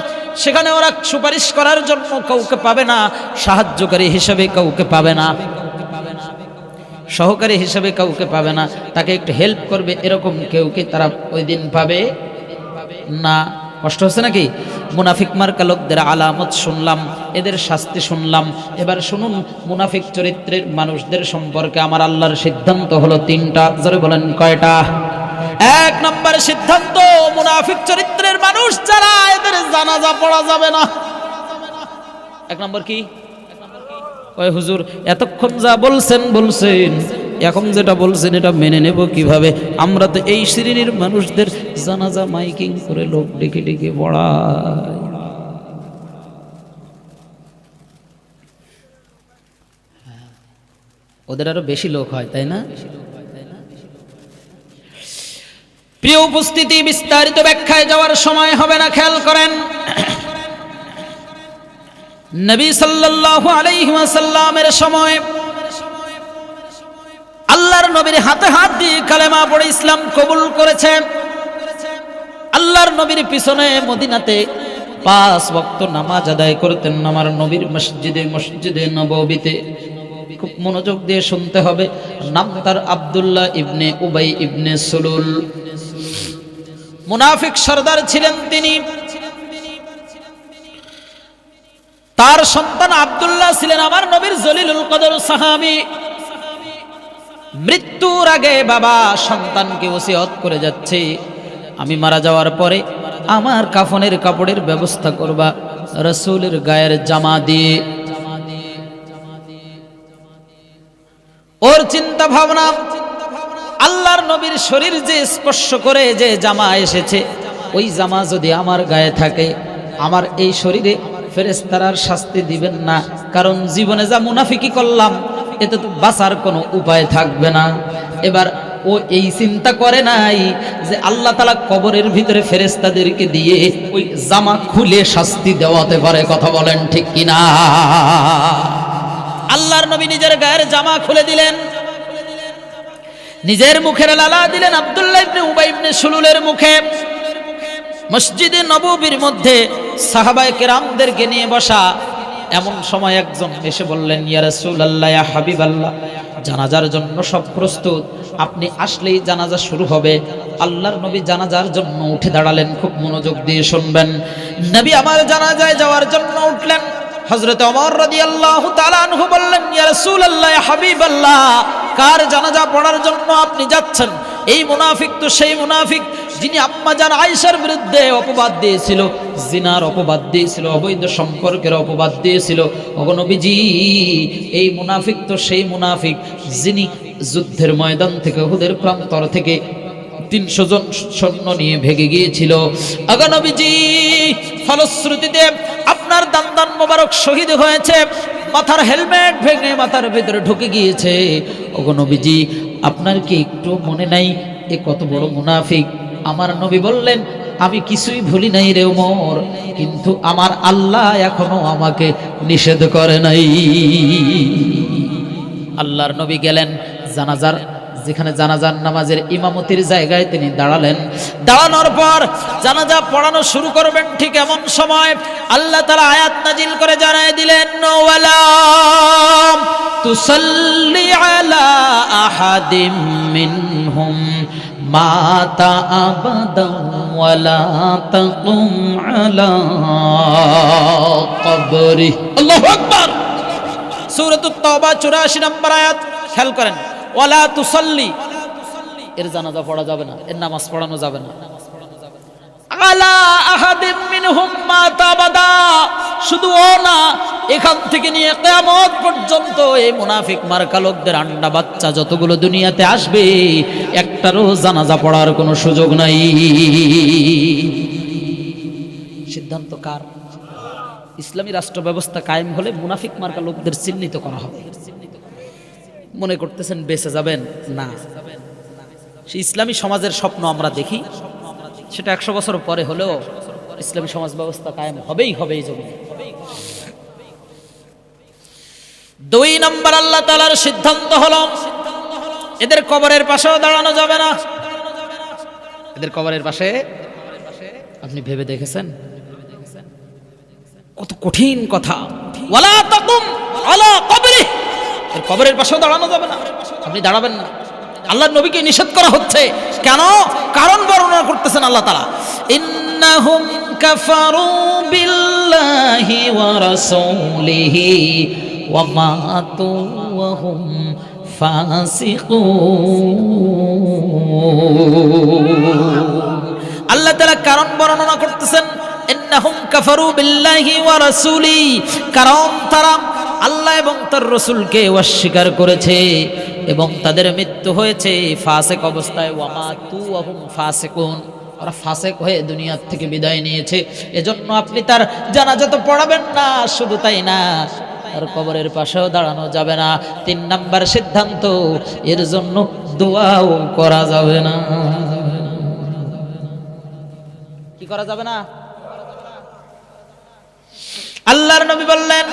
সেখানে ওরা সুপারিশ করার জন্য কাউকে পাবে না, সাহায্যকারী হিসেবে কাউকে পাবে না, সহকারী হিসেবে কাউকে পাবে না, তাকে একটু হেল্প করবে এরকম কেউকে তারা ওই দিন পাবে না। কষ্ট হচ্ছে নাকি? মুনাফিক মার্কা লোকদের আলামত শুনলাম, এদের শাস্তি শুনলাম। এবার শুনুন মুনাফিক চরিত্রের মানুষদের সম্পর্কে আমার আল্লাহর সিদ্ধান্ত হলো তিনটা। জোরে বলেন কয়টা? এক নম্বর সিদ্ধান্ত, মুনাফিক চরিত্রের মানুষ যারা, এদের জানাজা পড়া যাবে না। এক নম্বর কি? ওই হুজুর এতক্ষণ যা বলছেন এখন যেটা বলছেন এটা মেনে নেব কিভাবে? আমরা তো এই শ্রেণীর মানুষদের জানাজা মাইকিং করে লোক ডেকে ডেকে পড়াই। ওদের আরো বেশি লোক হয়, তাই না? প্রিয় উপস্থিতি, বিস্তারিত ব্যাখ্যায় যাওয়ার সময় হবে না, খেয়াল করেন। নবী সাল্লাল্লাহু আলাইহি ওয়াসাল্লামের সময় আল্লাহর নবীর হাতে হাত দিয়ে কালেমা পড়ে ইসলাম কবুল করেছে। আল্লাহর নবীর পিছনে মদিনাতে 5 ওয়াক্ত নামাজ আদায় করতেন আমার নবীর মসজিদে নববীতে। খুব মনোযোগ দিয়ে শুনতে হবে। নাম তার আব্দুল্লাহ ইবনে উবাই ইবনে সুলুল। মুনাফিক সরদার ছিলেন তিনি। তার সন্তান আব্দুল্লাহ ছিলেন আমার নবীর জলিলুল কদর সাহাবী। মৃত্যুর আগে বাবা সন্তানকে ওসিয়ত করে যাচ্ছে, আমি মারা যাওয়ার পরে আমার কাফনের কাপড়ের ব্যবস্থা করবা রাসূলের গায়ের জামা দিয়ে। ওর চিন্তা ভাবনা, আল্লাহর নবীর শরীর যে স্পর্শ করে যে জামা এসেছে, ওই জামা যদি আমার গায়ে থাকে, আমার এই শরীরে ফেরেশতারা শাস্তি দিবেন না, কারণ জীবনে যা মুনাফিকি করলাম এতে তো বাঁচার কোনো উপায় থাকবে না। এবার ও এই চিন্তা করে নাই যে আল্লাহ তাআলা কবরের ভিতরে ফেরেশতাদেরকে দিয়ে ওই জামা খুলে শাস্তি দেওয়াতে পারে। কথা বলেন ঠিক কিনা? আল্লাহর নবী নিজের গায়ের জামা খুলে দিলেন, নিজের মুখের লালা দিলেন আব্দুল্লাহ ইবনে উবাই ইবনে সুলুলের মুখে। মসজিদে নববীর মধ্যে সাহাবায়ে কেরামদেরকে নিয়ে বসা। এমন সময় একজন এসে বললেন, ইয়া রাসূলুল্লাহ, ইয়া হাবিবাল্লাহ, জানাজার জন্য সব প্রস্তুত, আপনি আসলেই জানাজা শুরু হবে। আল্লাহর নবী জানাজার জন্য উঠে দাঁড়ালেন। খুব মনোযোগ দিয়ে শুনবেন। নবী আমার জানাজায় যাওয়ার জন্য উঠলেন। হযরত ওমর রাদিয়াল্লাহু তাআলা আনহু বললেন, ইয়া রাসূলুল্লাহ, ইয়া হাবিবাল্লাহ, কার জানাজা পড়ার জন্য আপনি যাচ্ছেন? এই মুনাফিক তো সেই মুনাফিক যিনি আম্মা জান আয়েশার বিরুদ্ধে অপবাদ দিয়েছিল, জিনার অপবাদ দিয়েছিল, অবৈধ সম্পর্কের অপবাদ দিয়েছিল। ওগো নবীজি, এই মুনাফিক তো সেই মুনাফিক যিনি যুদ্ধের ময়দান থেকে, উহুদের প্রান্তর থেকে 300 জন সৈন্য নিয়ে ভেগে গিয়েছিল। ওগো নবীজি, ফলশ্রুতিতে আপনার দান মোবারক শহীদ হয়েছে, মাথার হেলমেট ভেঙে মাথার ভিতরে ঢুকে গিয়েছে। ওগো নবীজি, আপনার কি একটু মনে নাই এ কত বড় মুনাফিক? আমার নবী বললেন, আমি কিছুই ভুলি নাই রে ওমর, কিন্তু আমার আল্লাহ এখনো আমাকে নিষেধ করে নাই। আল্লাহর নবী গেলেন জানাজার, যেখানে জানাজার নামাজের ইমামতির জায়গায় তিনি দাঁড়ালেন। দাঁড়ানোর পর জানাজা পড়ানো শুরু করবেন, ঠিক এমন সময় আল্লাহ তাআলা আয়াত নাজিল করে জানায় দিলেন, ওয়ালা তুসাল্লি আলা আহাদিম মিনহুম মাতা আবাদান ওয়ালা তাকুম আলা কবরি। আল্লাহু আকবার। সূরাতুত তাওবা 84 নম্বর আয়াত খেয়াল করেন। ওয়ালা তুসাল্লি, এর জানাজা পড়া যাবে না, এর নামাজ পড়ানো যাবে না। আলা আহাদিম মিনহুম মাতা আবাদা, শুধু ও না, এখান থেকে নিয়ে কিয়ামত পর্যন্ত এই মুনাফিক মার্কা লোকদের আন্ডা বাচ্চা যতগুলো দুনিয়াতে আসবে, একটারও জানাজা পড়ার কোনো সুযোগ নাই। সিদ্ধান্ত কার? ইসলামী রাষ্ট্র ব্যবস্থা কায়েম হলে মুনাফিক মার্কা লোকদের চিহ্নিত করা হবে। মনে করতেছেন বেঁচে যাবেন? না। সেই ইসলামী সমাজের স্বপ্ন আমরা দেখি, সেটা 100 বছর পরে হলেও ইসলামী সমাজ ব্যবস্থা কায়েম হবেই হবে এই জমিনে। 2 নম্বর আল্লাহ তাআলার সিদ্ধান্ত হলো এদের কবরের পাশেও দাঁড়ানো যাবে না। এদের কবরের পাশে আপনি ভেবে দেখেছেন কত কঠিন কথা। ওয়ালা তাকুম আলা কবরি, এর কবরের পাশেও দাঁড়ানো যাবে না, আপনি দাঁড়াবেন না। আল্লাহর নবীকে নিষেধ করা হচ্ছে কেন? কারণ বর্ণনা করতেছেন আল্লাহ তাআলা, ইন্নাহুম কাফারু বিল্লাহি ওয়া রাসূলিহি ওয়া মাতু ওয়া হুম ফাসিকুন। আল্লাহ তাআলা কারণ বর্ণনা করতেছেন, ইন্নাহুম কাফারু বিল্লাহি ওয়া রাসূলি, কারণ তারা আল্লাহ এবং তার রাসূলকে অস্বীকার করেছে এবং তাদের মৃত্যু হয়েছে ফাসিক অবস্থায়। ওয়া মাতু ওয়া হুম ফাসিকুন, ওরা ফাসিক হয়ে দুনিয়া থেকে বিদায় নিয়েছে। এজন্য আপনি তার জানাজা তো পড়াবেন না, শুধু তাই না আর কবরের পাশেও দাঁড়ানো যাবে না। 3 নাম্বার সিদ্ধান্ত, এর জন্য দোয়াও করা যাবে না। কি করা যাবে না? আল্লাহর নবী বললেন,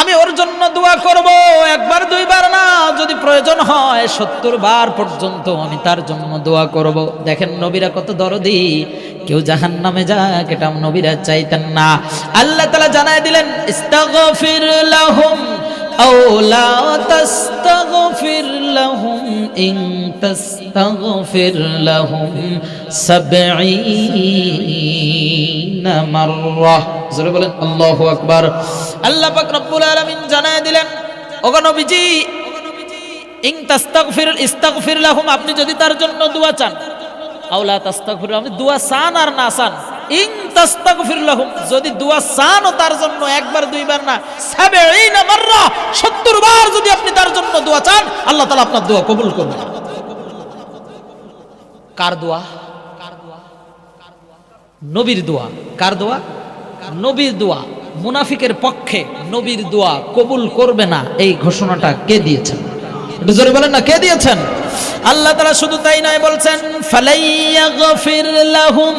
আমি ওর জন্য দোয়া করব, একবার দুইবার না, যদি প্রয়োজন হয় 70 বার পর্যন্ত আমি তার জন্য দোয়া করব। দেখেন নবীরা কত দরদি, কেউ জাহান্নামে যাক এটা নবীরা চাইতেন না। আল্লাহ তাআলা জানায় দিলেন, ইস্তাগফির লাহুম আও লা তাস্তাগফির লাহুম ইন তাস্তাগফির লাহুম 70 মাররা। জোরে বলেন আল্লাহু আকবার। আল্লাহ পাক রব্বুল আলামিন জানায় দিলেন, ওগো নবীজি, ইন তাস্তাগফির ইস্তাগফির লাহুম, আপনি যদি তার জন্য দোয়া চান, আও লা তাস্তাগফির, আপনি দোয়া চান আর না চান, ইন তাস্তাগফির লাহুম, যদি দোয়া চান ও তার জন্য একবার দুইবার না 70 মাররা, 70 বার যদি আপনি তার জন্য দোয়া চান, আল্লাহ তাআলা আপনার দোয়া কবুল করবেন। কার দোয়া? নবীর দোয়া। কার দোয়া? নবীর দোয়া। মুনাফিকের পক্ষে নবীর দোয়া কবুল করবে না, এই ঘোষণাটা কে দিয়েছেন? একটু জোরে বলেন না, কে দিয়েছেন? আল্লাহ তাআলা শুধু তাই নয়, বলছেন ফালাইয়াগফির লাহুম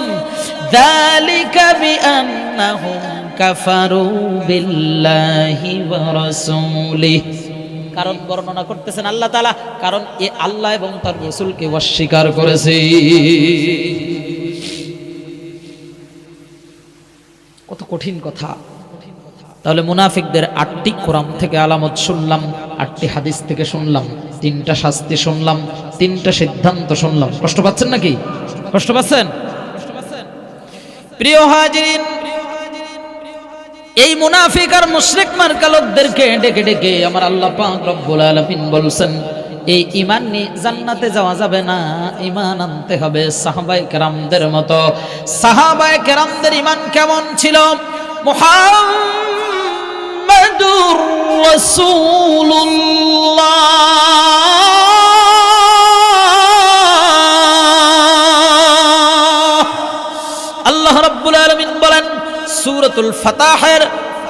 যালিকা বিআন্নাহুম কাফারু বিল্লাহি ওয়া রাসূলিহি। কারণ বর্ণনা করতেছেন আল্লাহ তাআলা, কারণ এ আল্লাহ এবং তার রাসূলকে অস্বীকার করেছে। কত কঠিন কথা। তাহলে মুনাফিকদের 8টি কোরআন থেকে আলামত শুনলাম, 8টি হাদিস থেকে শুনলাম, 3টা শাস্তি শুনলাম, 3টা সিদ্ধান্ত শুনলাম। কষ্ট পাচ্ছেন নাকি? কষ্ট পাচ্ছেন? প্রিয় হাজিরিন, এই মুনাফিক আর মুশরিক মার্কা লোকদেরকে ডেকে ডেকে আমার আল্লাহ পাক রব্বুল আলামিন বলছেন, এই ঈমান নিয়ে জান্নাতে যাওয়া যাবে না, ঈমান আনতে হবে সাহাবায়ে কেরামদের মতো। সাহাবায়ে কেরামদের ঈমান কেমন ছিল? মুহাম্মাদুর রাসূলুল্লাহ, আল্লাহ রাব্বুল আলামিন বলেন সূরাতুল ফাতাহের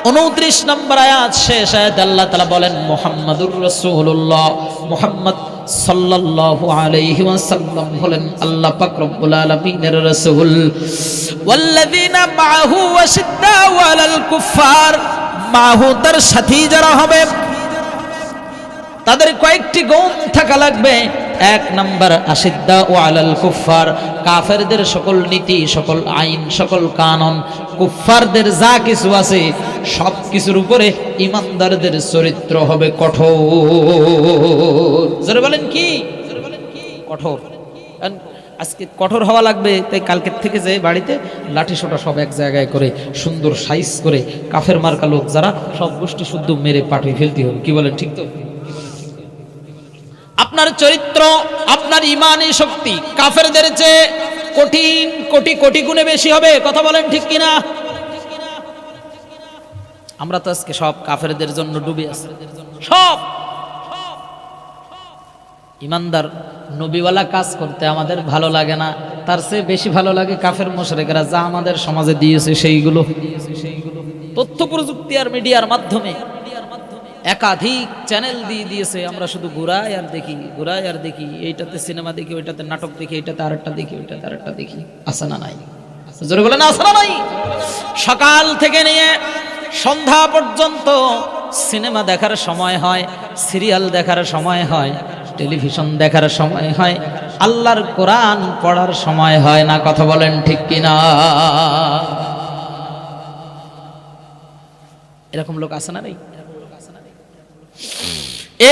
29 নম্বর আয়াত, শেষ আয়াত আল্লাহ তাআলা বলেন মুহাম্মাদুর রাসূলুল্লাহ, মুহাম্মদ সাল্লাল্লাহু আলাইহি ওয়াসাল্লাম হলেন আল্লাহ পাক রব্বুল আলামিনের রাসূল। ওয়াল্লাযীনা মাআহু আশিদ্দাউ আলাল কুফার, মাআহু তার সাথী যারা হবে তাদের কয়েকটি গুণ থাকা লাগবে। 1 নাম্বার আশিদ্দাউ আলাল কুফার, কাফেরদের সকল নীতি, সকল আইন, সকল কানুন, কুফারদের যা কিছু আছে সব কিছুর উপরে ইমানদারদের চরিত্র হবে কঠোর। জোরে বলেন কি? কঠোর। আজকে কঠোর হওয়া লাগবে, তাই কালকের থেকে যে বাড়িতে লাঠি সোটা সব এক জায়গায় করে সুন্দর সাইজ করে কাফের মার্কা লোক যারা সব গোষ্ঠী শুদ্ধ মেরে পাঠিয়ে ফেলতে হবে। কি বলেন? ঠিক তো? আপনার চরিত্র, আপনার ঈমানী শক্তি কাফেরদের চেয়ে কঠিন কোটি কোটি গুণে বেশি হবে। কথা বলেন ঠিক কিনা? আমরা তো আজকে সব কাফেরদের জন্য ডুবে আছি। সব ইমানদার নবীওয়ালা কাজ করতে আমাদের ভালো লাগে না, তার চেয়ে বেশি ভালো লাগে কাফের মুশরিকরা যা আমাদের সমাজে দিয়েছে সেইগুলো। তথ্য প্রযুক্তি আর মিডিয়ার মাধ্যমে একাধিক চ্যানেল দিয়ে দিয়েছে, আমরা শুধু ঘুরাই আর দেখি, ঘুরাই আর দেখি, এইটাতে সিনেমা দেখি, ওইটাতে নাটক দেখি, এইটাতে আরেকটা দেখি, ওইটাতে আরেকটা দেখি। আছে না নাই? জোরে বলেন আছে না নাই? সকাল থেকে নিয়ে সন্ধ্যা পর্যন্ত সিনেমা দেখার সময় হয়, সিরিয়াল দেখার সময় হয়, টেলিভিশন দেখার সময় হয়, আল্লাহর কোরআন পড়ার সময় হয় না। কথা বলেন ঠিক কিনা? এরকম লোক আছে না নেই?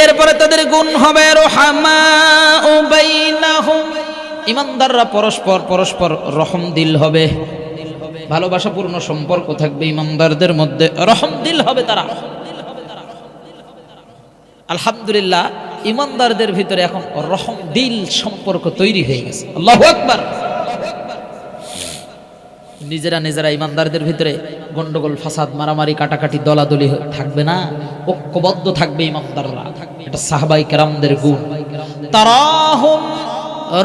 এরপরে তাদের গুণ হবে রহমাউ বাইনাহুম, ইমানদাররা পরস্পর পরস্পর রহম দিল হবে, ভালোবাসাপূর্ণ সম্পর্ক থাকবে ইমানদারদের মধ্যে, রহম দিল হবে তারা। আলহামদুলিল্লাহ, ইমানদারদের ভিতরে এখন রহম দিল সম্পর্ক তৈরি হয়ে গেছে। আল্লাহু আকবার। নিজেরা নিজেরা ইমানদারদের ভিতরে গন্ডগোল, ফাসাদ, মারামারি, কাটাকাটি, দলাদলি থাকবে না, ঐক্যবদ্ধ থাকবে ইমানদাররা। এটা সাহাবায়ে কেরামদের গুণ। তারাহুম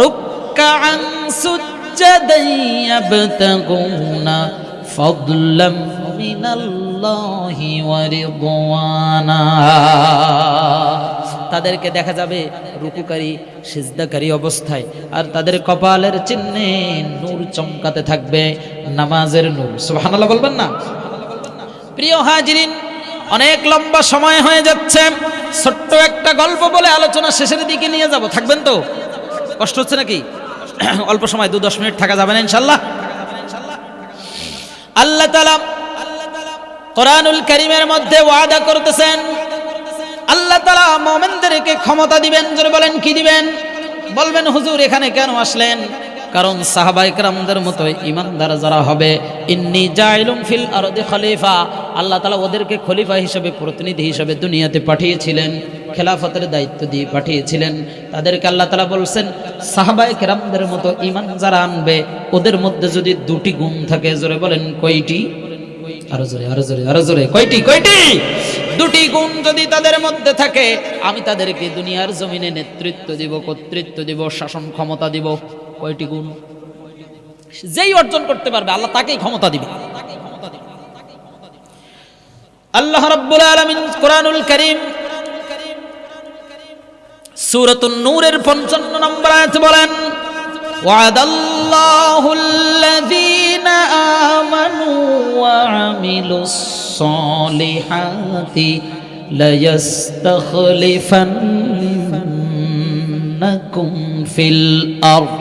রুকআন সুজ্জাদান ইয়াবতাগুনা ফাদলাম মিনাল্লাহি ওয়া রিদওয়ানা, তাদেরকে দেখা যাবে রুকুকারী, সিজদাকারী অবস্থায়, আর তাদের কপালের চিহ্নে নূর চমকাতে থাকবে, নামাজের নূর। সুবহানাল্লাহ বলবেন না? প্রিয় হাজিরিন, অনেক লম্বা সময় হয়ে যাচ্ছে, ছোট্ট একটা গল্প বলে আলোচনা শেষের দিকে নিয়ে যাব। থাকবেন তো? কষ্ট হচ্ছে নাকি? অল্প সময় 2-10 মিনিট থাকা যাবে না ইনশাআল্লাহ? আল্লাহ তাআলা কোরআনুল কারীমের মধ্যে ওয়াদা করতেছেন, আল্লাহ তাআলা মুমিনদেরকে ক্ষমতা দিবেন। জোরে বলেন, কি দিবেন? বলবেন হুজুর এখানে কেন আসলেন? কারণ সাহাবায়ে কেরামদের মতো ইমানদার যারা হবে, ইন্নী জাইলুম ফিল আরদি খলিফা, আল্লাহ তাআলা ওদেরকে খলিফা হিসেবে, প্রতিনিধি হিসেবে দুনিয়াতে পাঠিয়েছিলেন, খেলাফতের দায়িত্ব দিয়ে পাঠিয়েছিলেন। তাদেরকে আল্লাহ তাআলা বলছেন, সাহাবায়ে কেরামদের মতো ঈমান যারা আনবে, ওদের মধ্যে যদি 2টি গুণ থাকে, জোরে বলেন কয়টি? আরো জোরে, আরো জোরে, আরো জোরে, কয়টি? কয়টি? 2টি গুণ যদি তাদের মধ্যে থাকে, আমি তাদেরকে দুনিয়ার জমিনে নেতৃত্ব দিব, কর্তৃত্ব দিব, শাসন ক্ষমতা দিব। কয়টি গুণ? যেই অর্জন করতে পারবে আল্লাহ তাকেই ক্ষমতা দিবে। আল্লাহ রাব্বুল আলামিন কোরআনুল কারীম সূরাতুন নূরের 55 নম্বর আয়াতে বলেন, ওয়াদাল্লাহুল্লাযীনা আমানু ওয়া আমিলুস সালিহাতি লায়াস্তাখলিফান্নাকুম ফিল আরদ।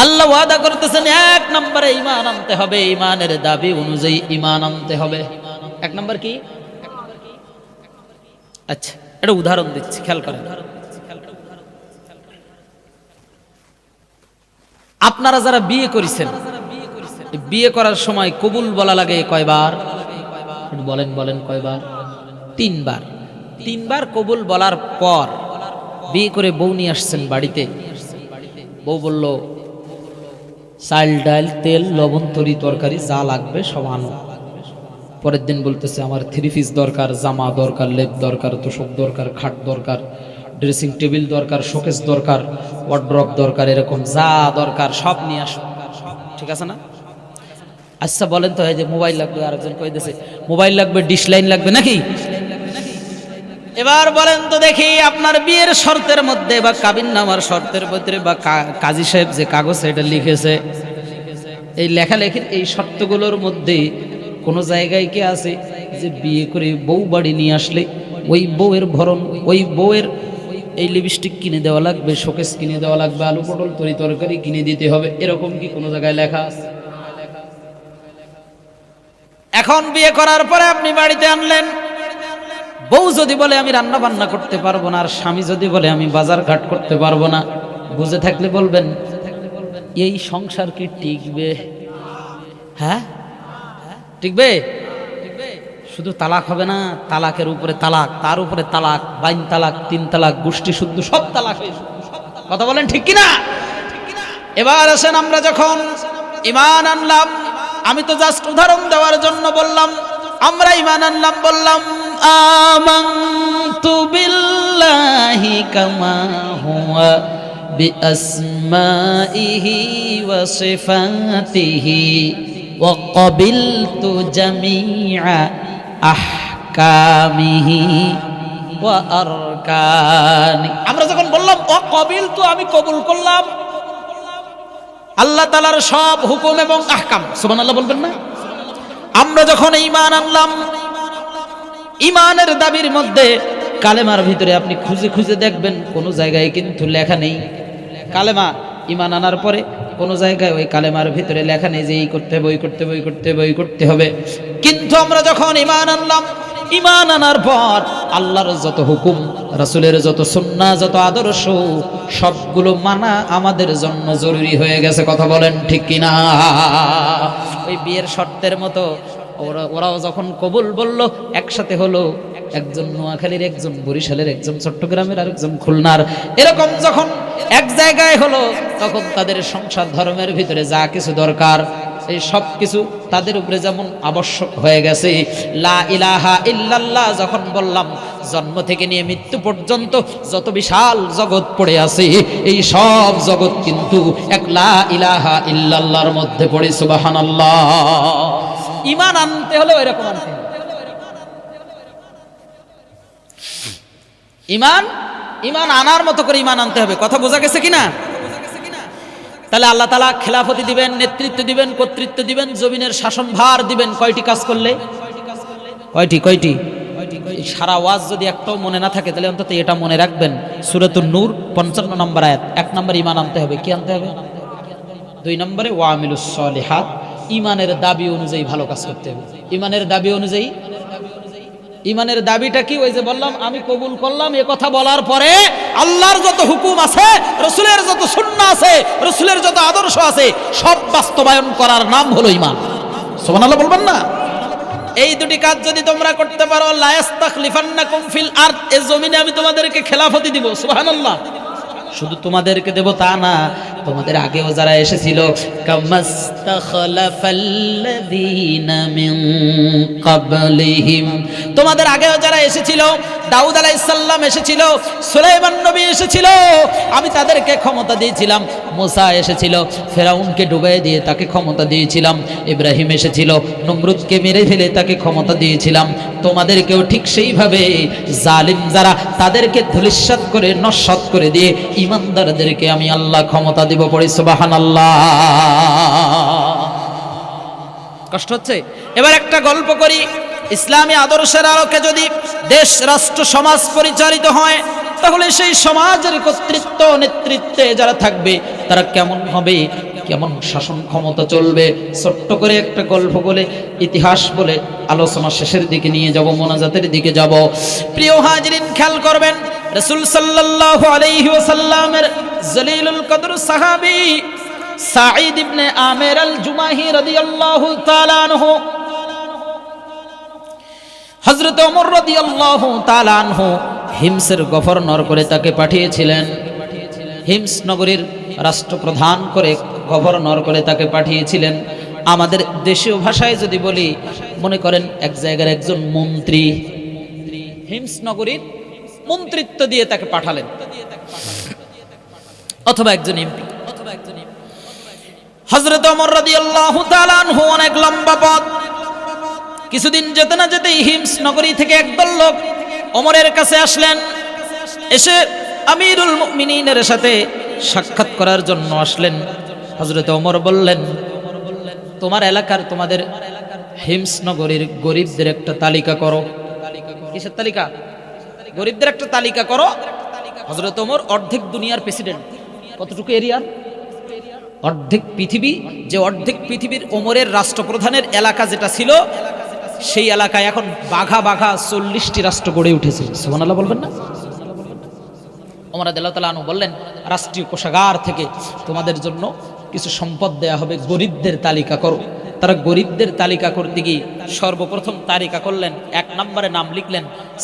আল্লাহ ওয়াদা করতেছেন, 1 নম্বরে ঈমান আনতে হবে, ঈমানের দাবি অনুযায়ী ঈমান আনতে হবে। 1 নম্বর কি? আচ্ছা, এটা উদাহরণ দিচ্ছি, খেয়াল করেন। আপনারা যারা বিয়ে করেছেন, বিয়ে করার সময় কবুল বলা লাগে কয়বার? বলেন বলেন, কয়বার? 3 বার। 3 বার কবুল বলার পর বিয়ে করে বউ নিয়ে আসছেন বাড়িতে। বউ বলল, চাল, ডাল, তেল, লবণ, তরি তরকারি যা লাগবে সব আনো। পরের দিন বলতেছে, আমার 3 পিস দরকার, জামা দরকার, লেপ দরকার, তোশক দরকার, খাট দরকার, ড্রেসিং টেবিল দরকার, শোকেস দরকার, ওয়ার্ড্রপ দরকার, এরকম যা দরকার সব নিয়ে আসো। ঠিক আছে না? আচ্ছা বলেন তো, এই যে মোবাইল লাগবে, আরেকজন কই দিয়েছে মোবাইল লাগবে, ডিশ লাইন লাগবে নাকি? এবার বলেন তো দেখি, আপনার বিয়ের শর্তের মধ্যে বা কাবিননামার শর্তের ভিতরে বা কাজী সাহেব যে কাগজে এটা লিখেছে, এই লেখালেখির এই শর্তগুলোর মধ্যে কোনো জায়গায় কি আছে যে বিয়ে করে বউ বাড়ি নিয়ে আসলে ওই বউয়ের ভরণ, ওই বউয়ের এই লিপস্টিক কিনে দেওয়া লাগবে, শোকেস কিনে দেওয়া লাগবে, আলু পটল তরি তরকারি কিনে দিতে হবে, এরকম কি কোনো জায়গায় লেখা আছে? এখন বিয়ে করার পরে আপনি বাড়িতে আনলেন, বউ যদি বলে আমি রান্না বান্না করতে পারবো না, আর স্বামী যদি বলে আমি বাজার ঘাট করতে পারবো না, বুঝে থাকলে বলবেন এই সংসার কি টিকবে? হ্যাঁ, টিকবে? শুধু তালাক হবে না, তালাকের উপরে তালাক, তার উপরে তালাক, বাইন তালাক, 3 তালাক, গোষ্ঠী শুদ্ধ, সব তালাক। কথা বলেন ঠিক কিনা? এবার আসেন, আমরা যখন ঈমান আনলাম, আমি তো জাস্ট উদাহরণ দেওয়ার জন্য বললাম, আমরা ঈমান আনলাম, বললাম আমানতু বিল্লাহি কামা হুয়া বিআসমাইহি ওয়া সিফাতিহি ওয়া ক্বাবিলতু জামিআ আহকামিহি ওয়া আরকানি। আমরা যখন বললাম ওয়া ক্বাবিলতু, আমি কবুল করলাম আল্লাহ তাআলার সব হুকুম এবং আহকাম, সুবহানাল্লাহ বলবেন না? আমরা যখন ঈমান আনলাম, ঈমানের দাবির মধ্যে কালেমার ভিতরে আপনি খুঁজে খুঁজে দেখবেন কোন জায়গায় কিন্তু লেখা নেই কালেমা ঈমান আনার পরে কোন জায়গায় ওই কালেমার ভিতরে লেখা নেই যে এই করতে হবে, ওই করতে হবে, ওই করতে হবে, ওই করতে হবে। কিন্তু আমরা যখন ঈমান আনলাম, ঈমান আনার পর আল্লাহর যত হুকুম, রাসূলের যত সুন্নাহ, যত আদর্শ, সবগুলো মানা আমাদের জন্য জরুরি হয়ে গেছে। কথা বলেন ঠিক কিনা? ওই বিয়ের শর্তের মতো ওরাও যখন কবুল বলল, একসাথে হলো, একজন নোয়াখালীর, একজন বরিশালের, একজন চট্টগ্রামের, আর একজন খুলনার, এরকম যখন এক জায়গায় হলো, তখন তাদের সংসার ধর্মের ভিতরে যা কিছু দরকার এই সব কিছু তাদের উপরে যেমন আবশ্যক হয়ে গেছে। লা ইলাহা ইল্লাল্লাহ যখন বললাম, জন্ম থেকে নিয়ে মৃত্যু পর্যন্ত যত বিশাল জগৎ পড়ে আছে, এই সব জগৎ কিন্তু এক লা ইলাহা ইল্লাল্লাহর মধ্যে পড়ে। সুবহানাল্লাহ। ঈমান আনতে হলে এরকম আনতে হবে। ঈমান আনার মতো করে ঈমান আনতে হবে। কথা বোঝা গেছে কিনা? তাহলে আল্লাহ তাআলা খেলাফতি দিবেন, নেতৃত্ব দিবেন, কর্তৃত্ব দিবেন, জমিনের শাসনভার দিবেন। কয়টি কাজ করলে? কয়টি? সারা ওয়াজ যদি একটাও মনে না থাকে, তাহলে অন্তত এটা মনে রাখবেন। সূরাতুন নূর 55 নম্বর আয়াত। 1 নম্বর ঈমান আনতে হবে। কি আনতে হবে? 2 নম্বরে ওয়া আমিলুস সলিহাত, ঈমানের দাবি অনুযায়ী ভালো কাজ করতে হবে। ঈমানের দাবি অনুযায়ী, ঈমানের দাবিটা কি? ওই যে বললাম, আমি কবুল করলাম, এ কথা বলার পরে আল্লাহর যত হুকুম আছে, রাসূলের যত সুন্নাহ আছে, রাসূলের যত আদর্শ আছে, সব বাস্তবায়ন করার নাম হলো ঈমান। সুবহানাল্লাহ বলবেন না? এই দুটি কাজ যদি তোমরা করতে পারো, লা ইস্তাখলিফান্নাকুম ফিল আরদ, এই জমিনে আমি তোমাদেরকে খেলাফতি দিব। সুবহানাল্লাহ। শুধু তোমাদেরকে দেব তা না, তোমাদের আগেও যারা এসেছিল, কামাস্তাখলাফাল্লাযীনা মিন ক্বাবলিহিম, তোমাদের আগেও যারা এসেছিল, দাউদ আলাইহিস সালাম এসেছিল, সুলাইমান নবী এসেছিল, আমি তাদেরকে ক্ষমতা দিয়েছিলাম। মুসা এসেছিল, ফেরাউনকে ডুবিয়ে দিয়ে তাকে ক্ষমতা দিয়েছিলাম। ইব্রাহিম এসেছিল, নমরুদকে মেরে ফেলে তাকে ক্ষমতা দিয়েছিলাম। তোমাদেরকেও ঠিক সেইভাবে জালিম যারা, তাদেরকে ধূলিসাৎ করে নস্যাৎ করে দিয়ে ঈমানদারদেরকে আমি আল্লাহ ক্ষমতা দিব। পড়ি সুবহানাল্লাহ। কষ্ট হচ্ছে? এবার একটা গল্প করি। ইসলামী আদর্শের আলোকে যদি দেশ, রাষ্ট্র, সমাজ পরিচালিত হয়, তাহলে সেই সমাজের কর্তৃত্ব, নেতৃত্বে যারা থাকবে তারা কেমন হবে, কেমন শাসন ক্ষমতা চলবে, ছোট্ট করে একটা গল্প বলে, ইতিহাস বলে আলোচনা শেষের দিকে নিয়ে যাব, মোনাজাতের দিকে যাব। প্রিয় হাজিরিন, খেয়াল করবেন, রাসূল সাল্লাল্লাহু আলাইহি ওয়াসাল্লামের জলিলুল কদর সাহাবী সাঈদ ইবনে আমির আল জুমাহি রাদিয়াল্লাহু তাআলা আনহু, হযরত ওমর রাদিয়াল্লাহু তাআলা আনহু হিমসের গভর্নর করে তাকে পাঠিয়েছিলেন। হিমস নগরীর রাষ্ট্রপ্রধান করে, গভর্নর করে তাকে পাঠিয়েছিলেন। আমাদের দেশীয় ভাষায় যদি বলি, মনে করেন এক জায়গার একজন মন্ত্রী, হিমস নগরীর মন্ত্রিত্ব দিয়ে তাকে পাঠালেন, অথবা একজন এমপি। হযরত ওমর রাদিয়াল্লাহু তাআলা আনহু অনেক লম্বা পথ। কিছুদিন যেতে না যেতেই হিমস নগরী থেকে একদল লোক ওমরের কাছে আসলেন। এসে আমিরুল মুমিনিনের সাথে সাক্ষাৎ করার জন্য আসলেন। হযরত ওমর বললেন, তোমার এলাকার, তোমাদের হিমস নগরীর গরিবদের একটা তালিকা করো। কিসের তালিকা? গরিবদের একটা তালিকা করো। হযরত ওমর অর্ধেক দুনিয়ার প্রেসিডেন্ট। কতটুকু এরিয়ার? অর্ধেক পৃথিবী। যে অর্ধেক পৃথিবীর ওমরের রাষ্ট্রপ্রধানের এলাকা যেটা ছিল, সেই এলাকায় এখন বাঘা বাঘা 40টি রাষ্ট্র গড়ে উঠেছে। সুবহানাল্লাহ বলবেন না? ওমর রাদিয়াল্লাহু তাআলা আনহু বললেন, রাষ্ট্রীয় কোষাগার থেকে তোমাদের জন্য কিছু সম্পদ দেয়া হবে, গরিবদের তালিকা করো। তারা গরিবদের তালিকা করতে গিয়ে সর্বপ্রথম তালিকা করলেন, 1 নম্বরে নাম লিখলেন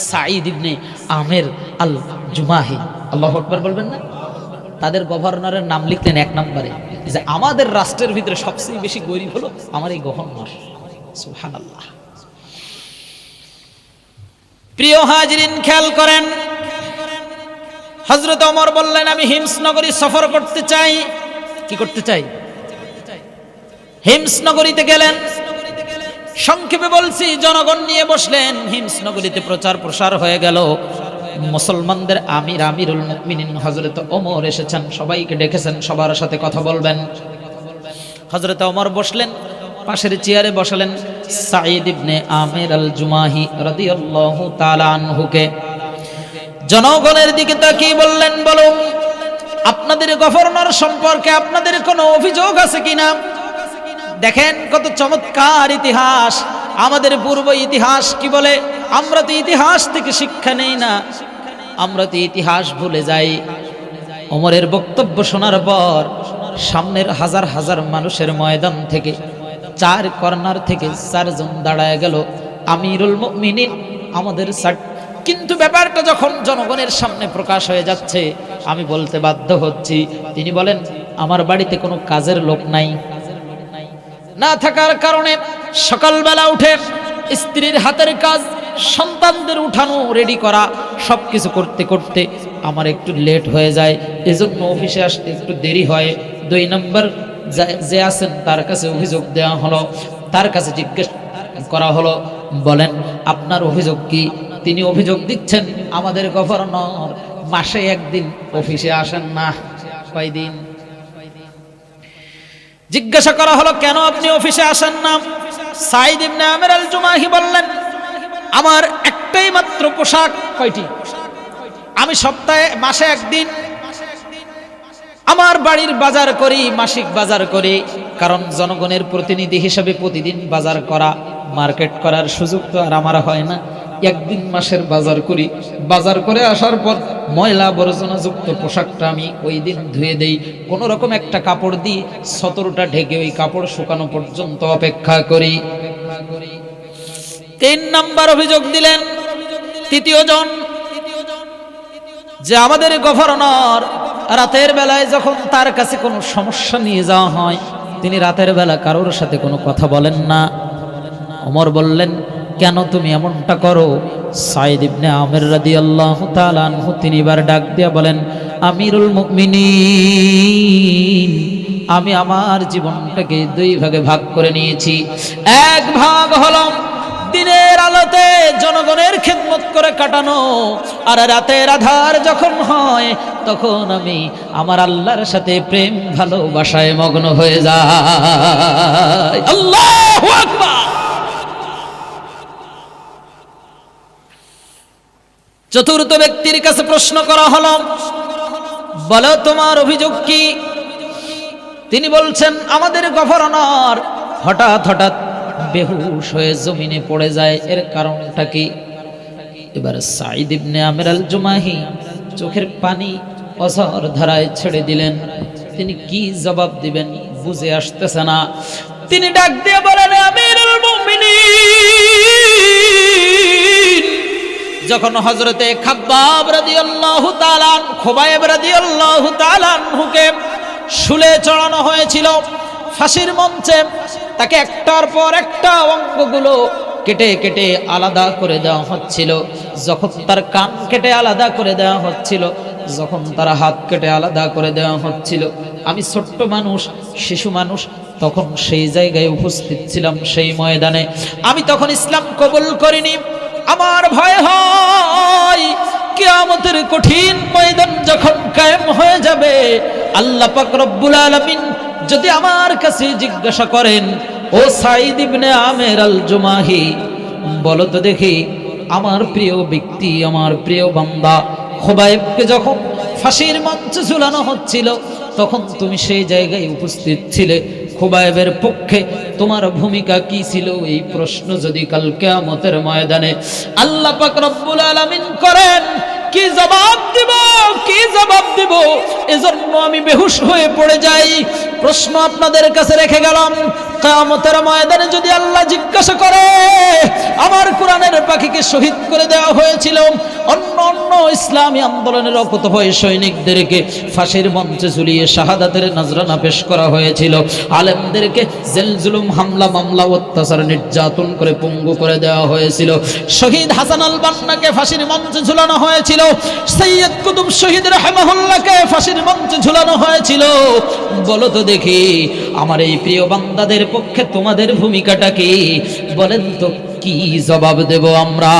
সাঈদ ইবনে আমির আল জুমাহি। আল্লাহু আকবার বলবেন না? তাদের গভর্নরের নাম লিখলেন 1 নম্বরে, যে আমাদের রাষ্ট্রের ভিতরে সবচেয়ে বেশি গরিব হলো আমার এই গভর্নর। সুবহানাল্লাহ। প্রিয় হাজিরিন, খেয়াল করেন, হযরত ওমর বললেন, আমি হিমস নগরী সফর করতে চাই। কি করতে চাই? হিমস নগরীতে গেলেন। সংক্ষেপে বলছি, জনগণ নিয়ে বসলেন। হিমস নগরীতে প্রচার প্রসার হয়ে গেল। মুসলমানদের আমিরুল মুমিনিন হযরত ওমর এসেছেন, সবাইকে ডেকেছেন, সবার সাথে কথা বলবেন। হযরত ওমর বসলেন, পাশের চেয়ারে বসালেন সাঈদ ইবনে আমির আল জুমাহি রাদিয়াল্লাহু তাআলা আনহুকে। জনগণের দিকে তাকিয়ে বললেন, বলুন আপনাদের গভর্নর সম্পর্কে আপনাদের কোনো অভিযোগ আছে কিনা? দেখেন কত চমৎকার ইতিহাস। আমাদের পূর্ব ইতিহাস কি বলে? আমরা তো ইতিহাস থেকে শিক্ষা নেই না, আমরা তো ইতিহাস ভুলে যাই। ওমরের বক্তব্য শোনার পর সামনের হাজার হাজার মানুষের ময়দান থেকে চার কর্নার থেকে চারজন দাঁড়ায় গেল, আমিরুল মুমিনিন আমাদের কিন্তু ব্যাপারটা যখন জনগণের সামনে প্রকাশ হয়ে যাচ্ছে, আমি বলতে বাধ্য হচ্ছি, তিনি বলেন আমার বাড়িতে কোনো কাজের লোক নাই, না থাকার কারণে সকালবেলা উঠে স্ত্রীর হাতের কাজ, সন্তানদের উঠানো, রেডি করা, সবকিছু করতে করতে আমার একটু লেট হয়ে যায়, এজন্য অফিসে আসতে একটু দেরি হয়। 2 নম্বর যে আছেন তার কাছে অভিযোগ দেওয়া হলো, তার কাছে জিজ্ঞেস করা হলো, বলেন আপনার অভিযোগ কি? তিনি অভিযোগ দিচ্ছেন আমাদের গভর্নর মাসে একদিন অফিসে আসেন না। কয়দিন? জিজ্ঞাসা করা হলো কেন আপনি অফিসে আসেন না? সাইদ ইবনে আমির আল জুমাহি বললেন আমার একটাই মাত্র পোশাক। কয়টি? আমি সপ্তাহে মাসে একদিন আমার বাড়ির বাজার করি, মাসিক বাজার করি, কারণ জনগণের প্রতিনিধি হিসেবে প্রতিদিন বাজার করা, মার্কেট করার সুযোগ তো আর আমার হয় না। একদিন মাসের বাজার করি, বাজার করে আসার পর ময়লা আবর্জনাযুক্ত পোশাকটা আমি ওই দিন ধুয়ে দেই, কোনো রকম একটা কাপড় দিয়ে সতরটা ঢেকে ওই কাপড় শুকানো পর্যন্ত অপেক্ষা করি। 3 নাম্বার অভিযোগ দিলেন তৃতীয় জন, যে আমাদের গভর্নর রাতের বেলায় যখন তার কাছে কোনো সমস্যা নিয়ে যাওয়া হয়, তিনি রাতের বেলা কারোর সাথে কোনো কথা বলেন না। ওমর বললেন কেন তুমি এমনটা করো? সাইদ ইবনে আমির রাদিয়াল্লাহু তাআলা আনহু তিনি এবার ডাক দিয়া বলেন আমিরুল মুমিনিন, আমি আমার জীবনটাকে 2 ভাগে ভাগ করে নিয়েছি। এক ভাগ হলো দিনের আলোতে জনগণের খেদমত করে কাটানো, আর রাতের আধার যখন হয় তখন আমি আমার আল্লাহর সাথে প্রেম ভালোবাসায় মগ্ন হয়ে যাই। আল্লাহু আকবার। চতুর্থ ব্যক্তির কাছে প্রশ্ন করা হলো, বলো তোমার অভিযোগ কি? তিনি বলছেন আমাদের গভর্নর হঠাৎ হঠাৎ বেহুশ হয়ে জমিনে পড়ে যায়, এর কারণটা কি? এবার সাইদ ইবনে আমির আল জুমাহি চোখের পানি অঝর ধারায় ছেড়ে দিলেন। তিনি কি জবাব দিবেন বুঝে আসতেছে না। তিনি ডাক দিয়ে বলেন আমিরুল মুমিনিন, যখন হযরতে খাব্বাব রাদিয়াল্লাহু তাআলা খুবাইব রাদিয়াল্লাহু তাআলা আনহুকে শুলে চড়ানো হয়েছিল ফাঁসির মঞ্চে, তাকে একটার পর একটা অঙ্গগুলো কেটে কেটে আলাদা করে দেওয়া হচ্ছিল, যখন তার কান কেটে আলাদা করে দেওয়া হচ্ছিল, যখন তার হাত কেটে আলাদা করে দেওয়া হচ্ছিল, আমি ছোট্ট মানুষ, শিশু মানুষ, তখন সেই জায়গায় উপস্থিত ছিলাম, সেই ময়দানে। আমি তখন ইসলাম কবুল করিনি। আমার ভয় হয় কিয়ামতের কঠিন ময়দান যখন কায়েম হয়ে যাবে, আল্লাহ পাক রব্বুল আলামিন যদি আমার কাছে জিজ্ঞাসা করেন ও সাইদ ইবনে আমির আল জুমাহি, বলো তো দেখি আমার প্রিয় ব্যক্তি, আমার প্রিয় বান্দা খুবাইবকে যখন ফাঁসির মঞ্চে ঝুলানো হচ্ছিল তখন তুমি সেই জায়গায় উপস্থিত ছিলে, খুবাইবের পক্ষে তোমার ভূমিকা কি ছিল? এই প্রশ্ন যদি কাল কিয়ামতের ময়দানে আল্লাহ পাক রব্বুল আলামিন করেন, কি জবাব দিব? কি জবাব দিব? এজন্য আমি বেহুশ হয়ে পড়ে যাই। প্রশ্ন আপনাদের কাছে রেখে গেলাম, কিয়ামতের ময়দানে যদি আল্লাহ জিজ্ঞাসা করে আমার কোরআনের পাখিকে শহীদ করে দেওয়া হয়েছিল, অন্য অন্য ইসলামী আন্দোলনের অকুতভয় সৈনিকদেরকে ফাঁসির মঞ্চে ঝুলিয়ে শাহাদাতের নজরানা পেশ করা হয়েছিল, আলেমদেরকে জেল জুলুম হামলা মামলা অত্যাচার নির্যাতন করে পঙ্গু করে দেওয়া হয়েছিল, শহীদ হাসান আল বান্নাকে ফাঁসির মঞ্চে ঝুলানো হয়েছিল, সৈয়দ কুতুব শহীদ রাহিমাহুল্লাহকে ফাঁসির মঞ্চে ঝুলানো হয়েছিল, বলো তো দেখি আমার এই প্রিয় বান্দাদের পক্ষে তোমাদের ভূমিকাটা কি? বলেন তো কি জবাব দেব আমরা?